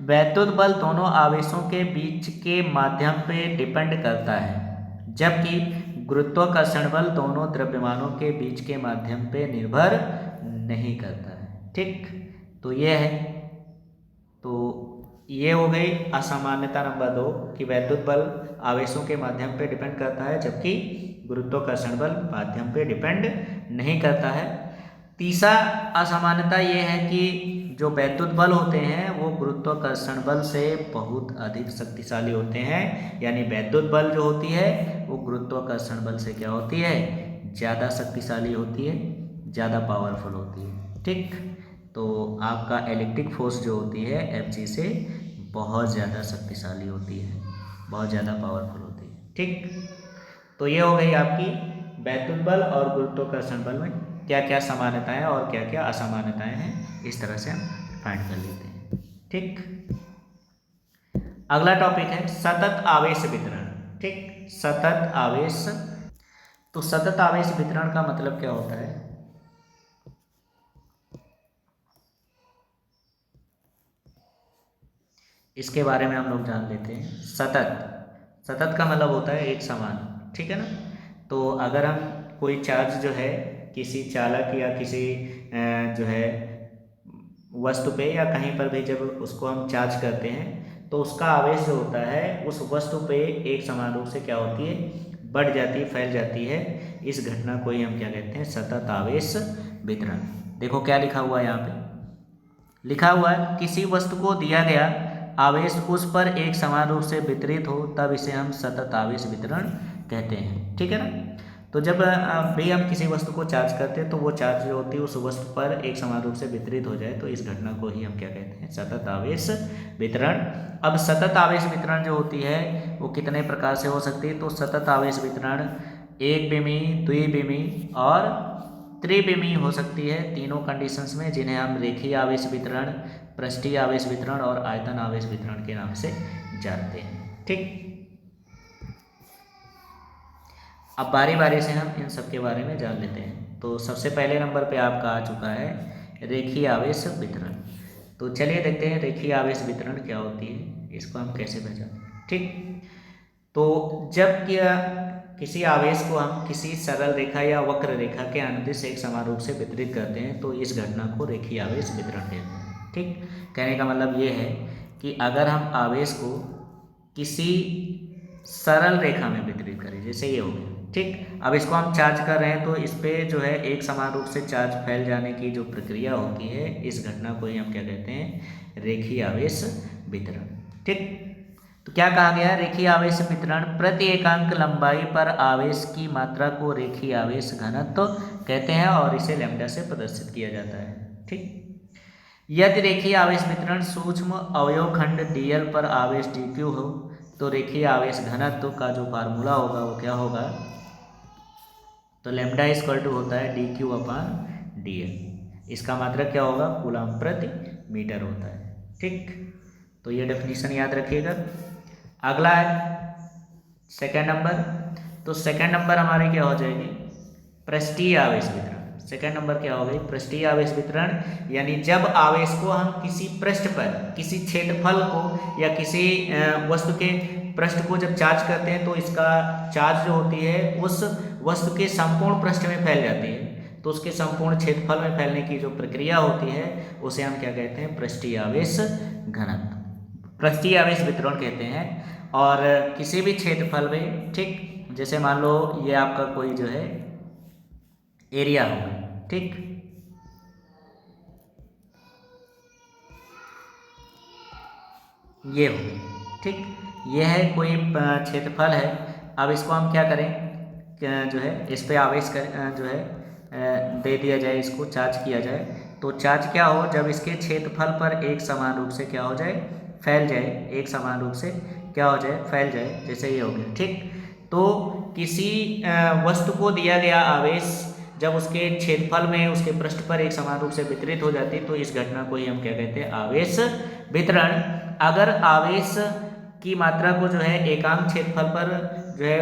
वैद्युत बल दोनों आवेशों के बीच के माध्यम पे डिपेंड करता है, जबकि गुरुत्वाकर्षण बल दोनों द्रव्यमानों के बीच के माध्यम पे निर्भर नहीं करता है, ठीक। तो ये है, तो ये हो गई असामान्यता नंबर 2 कि वैद्युत बल आवेशों के माध्यम पे डिपेंड करता है जबकि गुरुत्वाकर्षण बल माध्यम पे डिपेंड नहीं करता है। तीसरा असामान्यता ये है कि जो वैद्युत बल होते हैं वो गुरुत्वाकर्षण बल से बहुत अधिक शक्तिशाली होते हैं, यानी वैद्युत बल जो होती है वो गुरुत्वाकर्षण बल से क्या होती है, ज़्यादा शक्तिशाली होती है, ज़्यादा पावरफुल होती है, ठीक। तो आपका इलेक्ट्रिक फोर्स जो होती है Fg से बहुत ज़्यादा शक्तिशाली होती है, बहुत ज़्यादा पावरफुल होती है, ठीक। तो ये हो गई आपकी वैद्युत बल और गुरुत्वाकर्षण बल में क्या क्या समानताएं और क्या क्या असामान्यताएं हैं, इस तरह से हम फाइंड कर लेते हैं, ठीक। अगला टॉपिक है सतत आवेश वितरण, ठीक, सतत आवेश। तो सतत आवेश वितरण का मतलब क्या होता है, इसके बारे में हम लोग जान लेते हैं। सतत का मतलब होता है एक समान, ठीक है ना। तो अगर हम कोई चार्ज जो है किसी चालक या किसी जो है वस्तु पे या कहीं पर भी जब उसको हम चार्ज करते हैं तो उसका आवेश जो होता है उस वस्तु पे एक समान रूप से क्या होती है, बढ़ जाती है, फैल जाती है। इस घटना को ही हम क्या कहते हैं, सतत आवेश वितरण। देखो क्या लिखा हुआ है यहाँ पे, लिखा हुआ है किसी वस्तु को दिया गया आवेश उस पर एक समान रूप से वितरित हो तब इसे हम सतत आवेश वितरण कहते हैं, ठीक है ना। तो जब भी हम किसी वस्तु को चार्ज करते हैं तो वो चार्ज जो होती है उस वस्तु पर एक समान रूप से वितरित हो जाए तो इस घटना को ही हम क्या कहते हैं, सतत आवेश वितरण। अब सतत आवेश वितरण जो होती है वो कितने प्रकार से हो सकती है, तो सतत आवेश वितरण एक बेमी, द्विबेमी और त्रिबेमी हो सकती है, तीनों कंडीशंस में, जिन्हें हम रेखीय आवेश वितरण, पृष्ठीय आवेश वितरण और आयतन आवेश वितरण के नाम से जानते हैं, ठीक। अब बारी बारी से हम इन सब के बारे में जान लेते हैं। तो सबसे पहले नंबर पे आपका आ चुका है रेखीय आवेश वितरण। तो चलिए देखते हैं रेखीय आवेश वितरण क्या होती है, इसको हम कैसे पहचानें, ठीक। तो जब किसी आवेश को हम किसी सरल रेखा या वक्र रेखा के अनुदिश एक समान रूप से वितरित करते हैं तो इस घटना को रेखीय आवेश वितरण कहते हैं, ठीक। कहने का मतलब ये है कि अगर हम आवेश को किसी सरल रेखा में वितरित करें, जैसे ये हो गया, ठीक। अब इसको हम चार्ज कर रहे हैं तो इस पे जो है एक समान रूप से चार्ज फैल जाने की जो प्रक्रिया होती है इस घटना को ही हम क्या कहते हैं, रेखीय आवेश वितरण, ठीक। तो क्या कहा गया, रेखीय आवेश वितरण प्रति एकांक लंबाई पर आवेश की मात्रा को रेखीय आवेश घनत्व कहते हैं और इसे लैम्ब्डा से प्रदर्शित किया जाता है, ठीक। यदि रेखीय आवेश वितरण सूक्ष्म अवयव खंड dl पर आवेश dq हो तो रेखीय आवेश घनत्व का जो फार्मूला होगा वो क्या होगा, तो लैम्डा इक्वल टू होता है dQ/dl। इसका मात्रक क्या होगा, कूलम प्रति मीटर होता है। ठीक, तो ये डेफिनेशन याद रखिएगा। अगला है सेकेंड नंबर। तो सेकेंड नंबर हमारी क्या हो जाएगी, पृष्ठीय आवेश वितरण। सेकेंड नंबर क्या हो गई, पृष्ठीय आवेश वितरण, यानी जब आवेश को हम किसी पृष्ठ पर, किसी क्षेत्रफल को या किसी वस्तु के पृष्ठ को जब चार्ज करते हैं तो इसका चार्ज जो होती है उस वस्तु के संपूर्ण पृष्ठ में फैल जाती है। तो उसके संपूर्ण क्षेत्रफल में फैलने की जो प्रक्रिया होती है उसे हम क्या कहते हैं, पृष्ठीय आवेश घनत्व, पृष्ठीय आवेश वितरण कहते हैं। और किसी भी क्षेत्रफल में, ठीक, जैसे मान लो ये आपका कोई जो है एरिया होगा, ठीक, ये हो, ठीक, ये है कोई क्षेत्रफल है। अब इसको हम क्या करें, जो है इस पे आवेश कर जो है दे दिया जाए, इसको चार्ज किया जाए। तो चार्ज क्या हो, जब इसके क्षेत्रफल पर एक समान रूप से क्या हो जाए, फैल जाए, एक समान रूप से क्या हो जाए, फैल जाए, जैसे ये हो गया। ठीक, तो किसी वस्तु को दिया गया आवेश जब उसके क्षेत्रफल में, उसके पृष्ठ पर एक समान रूप से वितरित हो जाती है तो इस घटना को ही हम क्या कहते हैं, आवेश वितरण। अगर आवेश की मात्रा को जो है एकांक क्षेत्रफल पर जो है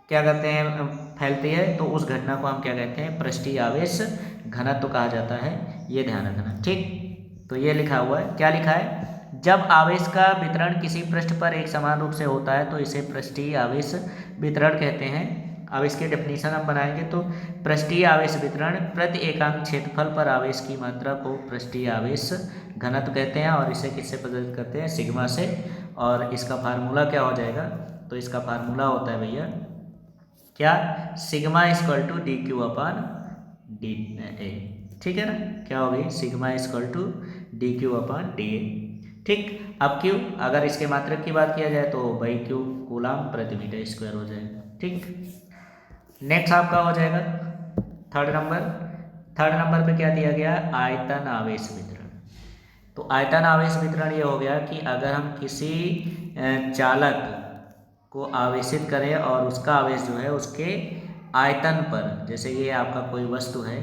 क्या कहते हैं, फैलती है, तो उस घटना को हम क्या कहते हैं, पृष्ठीय आवेश घनत्व कहा जाता है। ये ध्यान रखना। ठीक, तो ये लिखा हुआ है, क्या लिखा है, जब आवेश का वितरण किसी पृष्ठ पर एक समान रूप से होता है तो इसे पृष्ठीय आवेश वितरण कहते हैं। अब इसके डेफिनेशन हम बनाएंगे। तो पृष्ठीय आवेश वितरण प्रति एकांक क्षेत्रफल पर आवेश की मात्रा को पृष्ठीय आवेश घनत्व कहते हैं, और इसे किससे प्रदर्शित करते हैं, सिग्मा से। और इसका फार्मूला क्या हो जाएगा, तो इसका फार्मूला होता है भैया क्या, सिग्मा इक्वल टू dQ/dA। ठीक है ना, क्या हो गई, सिग्मा इक्वल टू dQ/dA। ठीक, अब Q, अगर इसके मात्रक की बात किया जाए तो बाई Q कूलम प्रति मीटर स्क्वायर हो जाएगा। ठीक, नेक्स्ट आपका हो जाएगा थर्ड नंबर। थर्ड नंबर पे क्या दिया गया, आयतन आवेश वितरण। तो आयतन आवेश वितरण ये हो गया कि अगर हम किसी चालक को आवेशित करें और उसका आवेश जो है उसके आयतन पर, जैसे ये आपका कोई वस्तु है,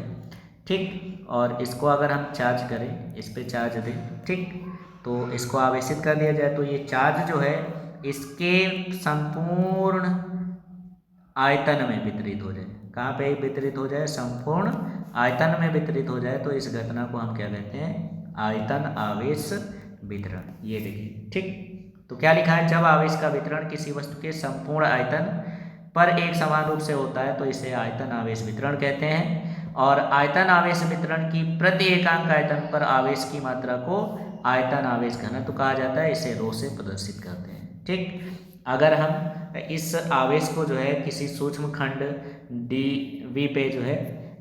ठीक, और इसको अगर हम चार्ज करें, इस पे चार्ज दें, ठीक, तो इसको आवेशित कर दिया जाए तो ये चार्ज जो है इसके संपूर्ण आयतन में वितरित हो जाए। कहाँ पे वितरित हो जाए, संपूर्ण आयतन में वितरित हो जाए, तो इस घटना को हम क्या कहते हैं, आयतन आवेश वितरण। ये देखिए। ठीक, तो क्या लिखा है, जब आवेश का वितरण किसी वस्तु के संपूर्ण आयतन पर एक समान रूप से होता है तो इसे आयतन आवेश वितरण कहते हैं। और आयतन आवेश वितरण की प्रति एकांक आयतन पर आवेश की मात्रा को आयतन आवेश घनत्व कहा जाता है। इसे रो से प्रदर्शित करते हैं। ठीक, अगर हम इस आवेश को जो है किसी सूक्ष्म खंड dV पे जो है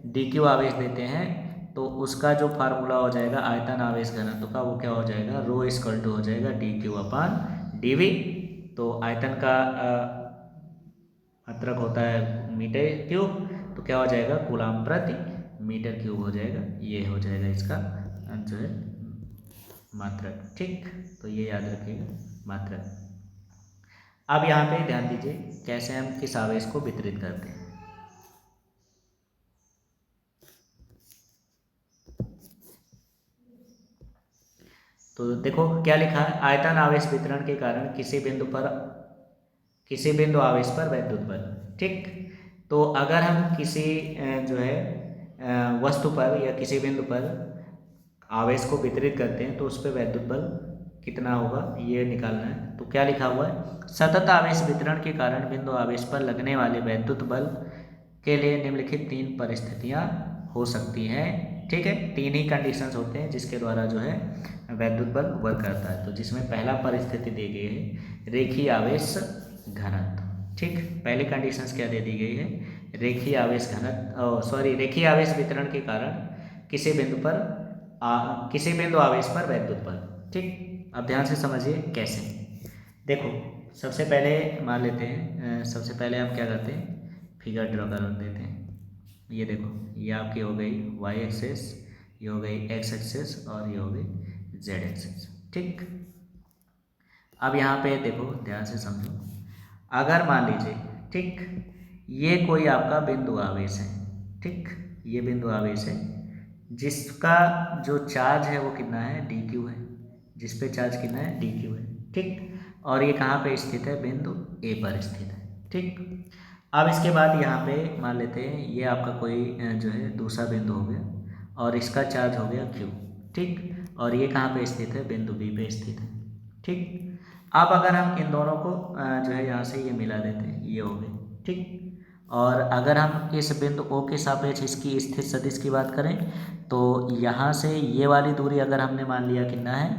dQ आवेश देते हैं तो उसका जो फार्मूला हो जाएगा आयतन आवेश घनत्व का, वो क्या हो जाएगा, रो इक्वल टू हो जाएगा dQ/dV। तो आयतन का मात्रक होता है मीटर क्यूब, तो क्या हो जाएगा, कूलम प्रति मीटर क्यूब हो जाएगा। ये हो जाएगा इसका जो है मात्रक। ठीक, तो ये याद रखिएगा, मात्रक। अब यहाँ पे ध्यान दीजिए कैसे हम किस आवेश को वितरित करते हैं। तो देखो क्या लिखा है, आयतन आवेश वितरण के कारण किसी बिंदु आवेश पर वैद्युत बल। ठीक, तो अगर हम किसी जो है वस्तु पर या किसी बिंदु पर आवेश को वितरित करते हैं तो उस पर वैद्युत बल कितना होगा ये निकालना है। तो क्या लिखा हुआ है, सतत आवेश वितरण के कारण बिंदु आवेश पर लगने वाले वैद्युत बल के लिए निम्नलिखित 3 परिस्थितियां हो सकती हैं। ठीक है, 3 ही कंडीशंस होते हैं जिसके द्वारा जो है वैद्युत बल वर्क करता है। तो जिसमें पहला परिस्थिति दी गई है रेखीय आवेश घनत्व। ठीक, पहली कंडीशंस क्या दे दी गई है, रेखीय आवेश घनत्व, रेखीय आवेश वितरण के कारण किसी बिंदु आवेश पर वैद्युत बल। ठीक, अब ध्यान से समझिए कैसे। देखो सबसे पहले मान लेते हैं, सबसे पहले हम क्या करते हैं, फिगर ड्रॉ कर देते हैं। ये देखो, ये आपकी हो गई y एक्सेस, ये हो गई x एक्सेस और ये हो गई z एक्सेस। ठीक, अब यहाँ पे देखो ध्यान से समझो, अगर मान लीजिए ठीक ये कोई आपका बिंदु आवेश है, ठीक ये बिंदु आवेश है जिसका जो चार्ज है वो कितना है डी क्यू है, जिस पे चार्ज कितना है डी क्यू है, ठीक। और ये कहाँ पे स्थित है, बिंदु ए पर स्थित है, ठीक। अब इसके बाद यहाँ पे मान लेते हैं ये आपका कोई जो है दूसरा बिंदु हो गया और इसका चार्ज हो गया क्यू, ठीक। और ये कहाँ पे स्थित है, बिंदु बी पे स्थित है, ठीक। अब अगर हम इन दोनों को जो है यहाँ से ये मिला देते हैं, ये हो गए, ठीक। और अगर हम इस बिंदु ओ के सापेक्ष इसकी स्थित सदिश की बात करें तो यहाँ से ये वाली दूरी अगर हमने मान लिया कितना है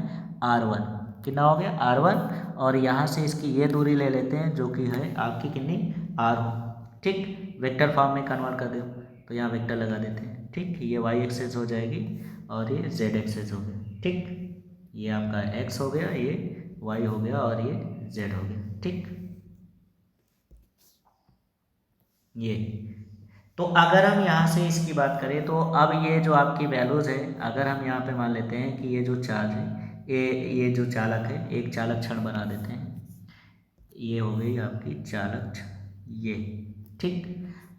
r1, कितना हो गया r1, और यहाँ से इसकी ये दूरी ले लेते हैं जो कि है आपकी कितनी r1, ठीक। वेक्टर फॉर्म में कन्वर्ट कर दो तो यहाँ वेक्टर लगा देते हैं, ठीक। ये y एक्सेस हो जाएगी और ये z एक्सेस हो गया, ठीक। ये आपका x हो गया, ये y हो गया और ये z हो गया, ठीक। ये तो अगर हम यहाँ से इसकी बात करें तो अब ये जो आपकी वैल्यूज़ है, अगर हम यहाँ पे मान लेते हैं कि ये जो चार्ज है ये जो चालक है, एक चालक क्षण बना देते हैं, ये हो गई आपकी चालक क्षण, ये ठीक।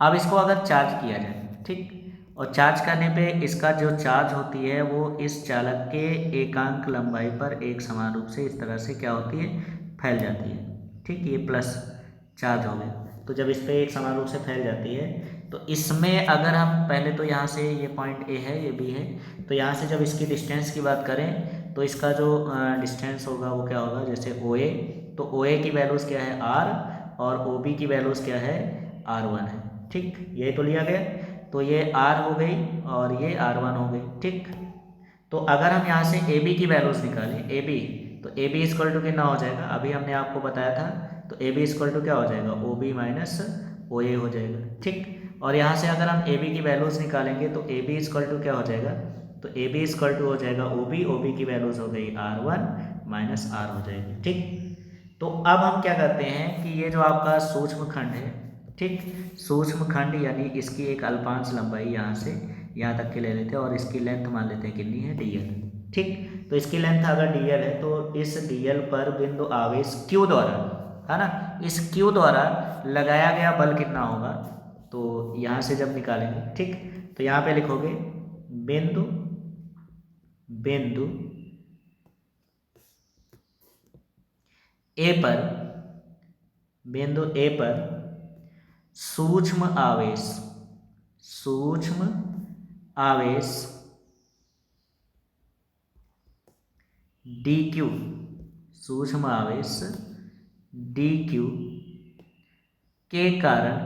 अब इसको अगर चार्ज किया जाए, ठीक, और चार्ज करने पे इसका जो चार्ज होती है वो इस चालक के एकांक लंबाई पर एक समान रूप से इस तरह से क्या होती है, फैल जाती है, ठीक। ये प्लस चार्ज हो गया, तो जब इस पर एक समान रूप से फैल जाती है तो इसमें अगर हम पहले तो यहाँ से ये पॉइंट ए है, ये बी है, तो यहाँ से जब इसकी डिस्टेंस की बात करें तो इसका जो डिस्टेंस होगा वो क्या होगा, जैसे ओ ए, तो ओ ए की वैल्यूज़ क्या है आर और ओ बी की वैल्यूज़ क्या है R1 है, ठीक। ये तो लिया गया, तो ये R हो गई और ये R1 हो गई, ठीक। तो अगर हम यहाँ से ए बी की वैल्यूज़ निकालें, ए बी, तो ए बी इक्वल टू कितना हो जाएगा, अभी हमने आपको बताया था, तो ए बी इक्वल टू क्या हो जाएगा, ओ बी माइनस ओ ए हो जाएगा, ठीक। और यहाँ से अगर हम ए बी की वैल्यूज़ निकालेंगे तो ए बी इक्वल टू क्या हो जाएगा, तो ए बी इक्वल टू हो जाएगा ओ बी की वैल्यूज़ हो गई R1 माइनस आर हो जाएगी, ठीक। तो अब हम क्या करते हैं कि ये जो आपका सूक्ष्म खंड है, ठीक, सूक्ष्म खंड यानी इसकी एक अल्पांश लंबाई यहाँ से यहाँ तक के ले लेते हैं और इसकी लेंथ मान लेते हैं कितनी है dl, ठीक। तो इसकी लेंथ अगर dl है तो इस dl पर बिंदु आवेश q द्वारा, है ना, इस q द्वारा लगाया गया बल कितना होगा, तो यहाँ से जब निकालेंगे, ठीक, तो यहाँ पे लिखोगे बिंदु बिंदु ए पर, बिंदु ए पर सूक्ष्म आवेश dq, सूक्ष्म आवेश dq के कारण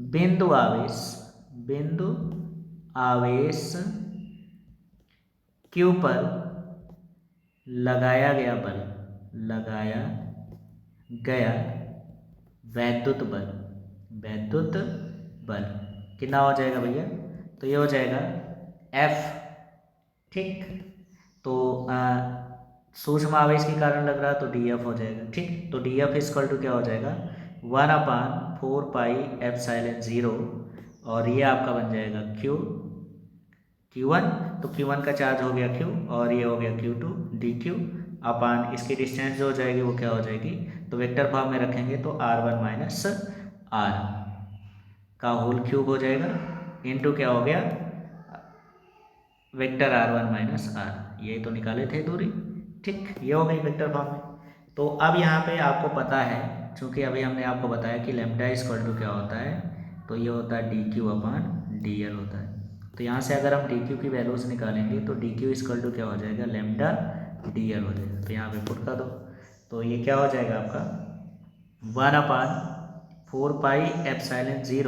बिंदु आवेश q पर लगाया गया वैद्युत बल कितना हो जाएगा भैया, तो ये हो जाएगा F, ठीक। तो सूक्ष्म आवेश के कारण लग रहा तो DF हो जाएगा, ठीक। तो DF इक्वल टू क्या हो जाएगा 1/4πε0 और ये आपका बन जाएगा Q1, तो Q1 का चार्ज हो गया Q और ये हो गया Q2 DQ अपान इसकी डिस्टेंस जो हो जाएगी वो क्या हो जाएगी, तो वेक्टर फॉर्म में रखेंगे तो R1 माइनस आर का होल क्यूब हो जाएगा इनटू क्या हो गया वेक्टर R1 माइनस आर, ये तो निकाले थे दूरी, ठीक। ये हो गई वेक्टर फॉर्म में। तो अब यहाँ पे आपको पता है, चूँकि अभी हमने आपको बताया कि लेमडा इक्वल टू क्या होता है, तो ये होता है DQ अपान DL होता है। तो यहाँ से अगर हम DQ की वैल्यूज निकालेंगे तो DQ इक्वल टू क्या हो जाएगा लेमडा DL हो जाएगा, तो यहाँ पे पुट कर दो, तो ये क्या हो जाएगा आपका 1/4πε0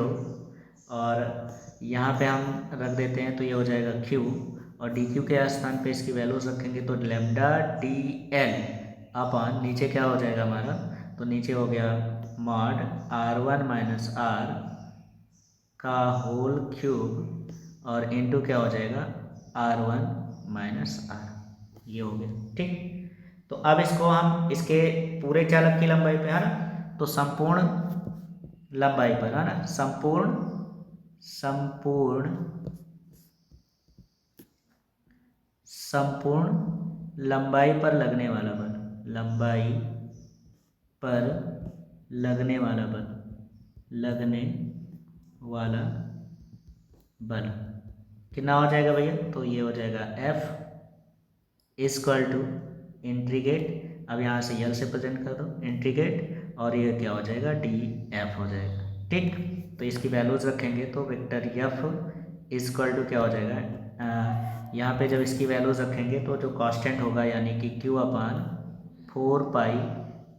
और यहाँ पे हम रख देते हैं तो ये हो जाएगा Q और DQ के स्थान पे इसकी वैल्यूज रखेंगे तो लेमडा DL अपान नीचे क्या हो जाएगा हमारा, तो नीचे हो गया मॉड R1 माइनस आर का होल क्यूब और इनटू क्या हो जाएगा R1 माइनस आर, ये हो गया, ठीक। तो अब इसको हम इसके पूरे चालक की लंबाई पे, है ना, तो संपूर्ण लंबाई पर, है ना, संपूर्ण लंबाई पर लगने वाला बल, लंबाई पर लगने वाला बल, लगने वाला बल कितना हो जाएगा भैया? तो ये हो जाएगा F इक्वल टू इंटीग्रेट, अब यहाँ से यल से प्रेजेंट कर दो इंटीग्रेट, और ये क्या हो जाएगा? DF हो जाएगा। ठीक, तो इसकी वैल्यूज रखेंगे तो वेक्टर F इक्वल टू क्या हो जाएगा? यहाँ पे जब इसकी वैल्यूज रखेंगे तो जो कांस्टेंट होगा यानी कि Q अपान 4 पाई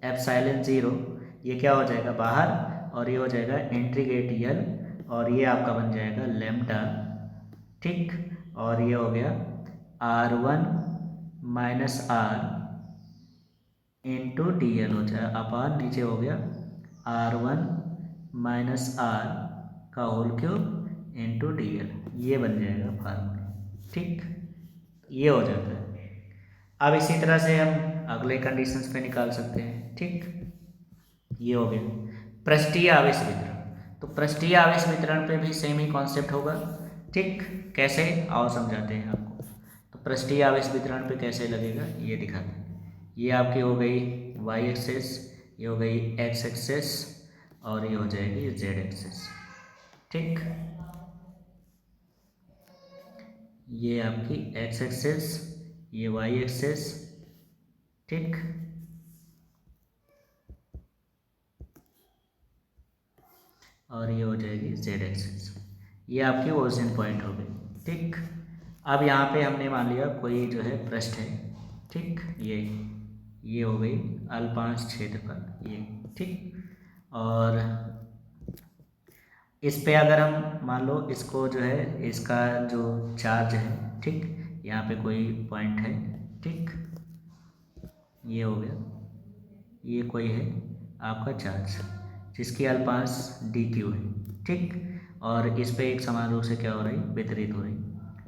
एप्सिलॉन 0, ये क्या हो जाएगा बाहर, और ये हो जाएगा इंटीग्रेट यल, और ये आपका बन जाएगा लैम्डा। ठीक, और ये हो गया R1 minus R into D L हो जाए अपान नीचे हो गया R1 माइनस R का whole cube into D L, ये बन जाएगा फार्मूला। ठीक, ये हो जाता है। अब इसी तरह से हम अगले कंडीशंस पे निकाल सकते हैं। ठीक, ये हो गया पृष्ठीय आवेश वितरण। तो पृष्ठीय आवेश वितरण पे भी सेम ही कॉन्सेप्ट होगा। ठीक, कैसे आओ समझाते हैं आपको। तो पृष्ठीय आवेश वितरण पे कैसे लगेगा ये दिखाते हैं। ये आपकी हो गई y एक्सेस, ये हो गई x एक्सेस, और ये हो जाएगी z एक्सेस। ठीक, ये आपकी x एक्सेस, ये y एक्सेस। ठीक, और ये हो जाएगी z एक्सेस। ये आपकी ओरिजिन पॉइंट हो गई। ठीक, अब यहाँ पे हमने मान लिया कोई जो है पृष्ठ है। ठीक, ये हो गई अल्पांश क्षेत्रफल ये। ठीक, और इस पे अगर हम मान लो इसको जो है इसका जो चार्ज है, ठीक, यहाँ पे कोई पॉइंट है। ठीक, ये हो गया, ये कोई है आपका चार्ज जिसकी अल्पांश DQ है। ठीक, और इस पे एक समान रूप से क्या हो रही, वितरित हो रही।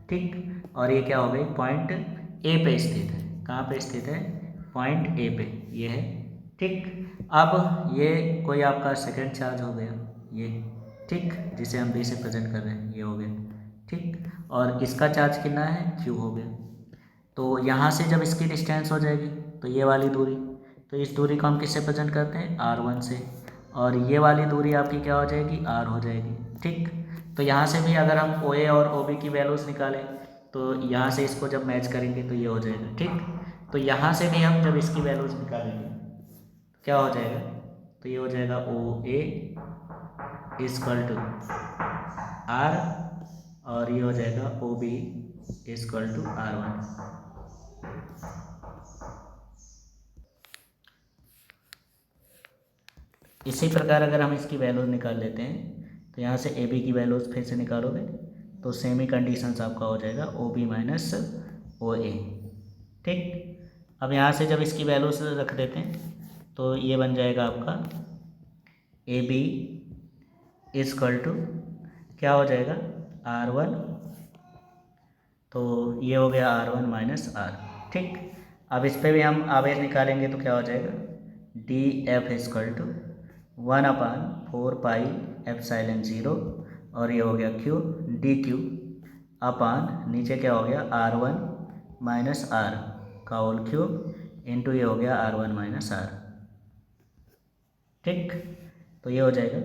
ठीक, और ये क्या हो गई पॉइंट A पे स्थित है। कहाँ पे स्थित है? पॉइंट A पे ये है। ठीक, अब ये कोई आपका सेकंड चार्ज हो गया ये। ठीक, जिसे हम B से प्रेजेंट कर रहे हैं, ये हो गया। ठीक, और इसका चार्ज कितना है? Q हो गया। तो यहाँ से जब इसकी डिस्टेंस हो जाएगी तो ये वाली दूरी, तो इस दूरी को हम किससे प्रेजेंट करते हैं? R1 से, और ये वाली दूरी आपकी क्या हो जाएगी? R हो जाएगी। ठीक, तो यहाँ से भी अगर हम OA और OB की वैल्यूज़ निकालें तो यहाँ से इसको जब मैच करेंगे तो ये हो जाएगा। ठीक, तो यहाँ से भी हम जब इसकी वैल्यूज़ निकालेंगे क्या हो जाएगा? तो ये हो जाएगा OA इक्वल टू R, और ये हो जाएगा OB इक्वल टू R1। इसी प्रकार अगर हम इसकी वैल्यूज निकाल लेते हैं तो यहाँ से AB की वैल्यूज फिर से निकालोगे तो सेम ही कंडीशंस आपका हो जाएगा OB माइनस OA। ठीक, अब यहाँ से जब इसकी वैल्यूज रख देते हैं तो ये बन जाएगा आपका AB इक्वल टू क्या हो जाएगा? R1, तो ये हो गया R1 माइनस R। ठीक, अब इस पर भी हम आवेश निकालेंगे तो क्या हो जाएगा? DF equal to 1/4 pi epsilon 0, और ये हो गया Q DQ अपान नीचे क्या हो गया? R1 माइनस R का होल क्यूब इंटू ये हो गया R1 माइनस R। ठीक, तो ये हो जाएगा।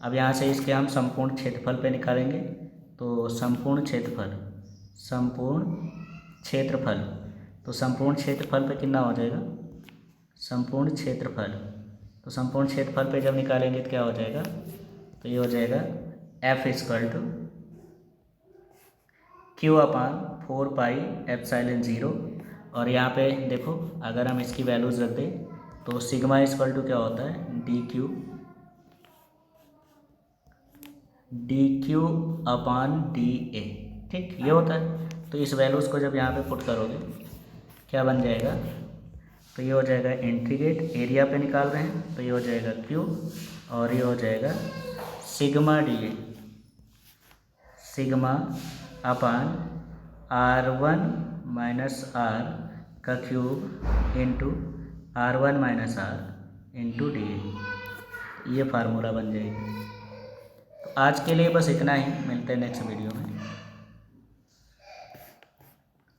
अब यहाँ से इसके हम संपूर्ण क्षेत्रफल पे निकालेंगे तो संपूर्ण क्षेत्रफल, तो संपूर्ण क्षेत्रफल पे कितना हो जाएगा? संपूर्ण क्षेत्रफल, तो संपूर्ण क्षेत्रफल पे जब निकालेंगे तो क्या हो जाएगा? तो ये हो जाएगा F equal to Q upon 4 pi epsilon 0, और यहाँ पे देखो अगर हम इसकी वैल्यूज़ रख दें तो सिग्मा इक्वल टू क्या होता है? DQ अपान DA। ठीक, ये होता है। तो इस वैल्यूज़ को जब यहाँ पे पुट करोगे क्या बन जाएगा? तो ये हो जाएगा इंटीग्रेट, एरिया पे निकाल रहे हैं तो ये हो जाएगा Q, और ये हो जाएगा सिग्मा DA, सिग्मा अपान R1 माइनस R का cube into R1 minus R into DA। ये फार्मूला बन जाएगी। तो आज के लिए बस इतना ही, मिलते हैं नेक्स्ट वीडियो में।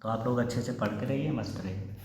तो आप लोग अच्छे से पढ़ते रहिए, मस्त रहिए।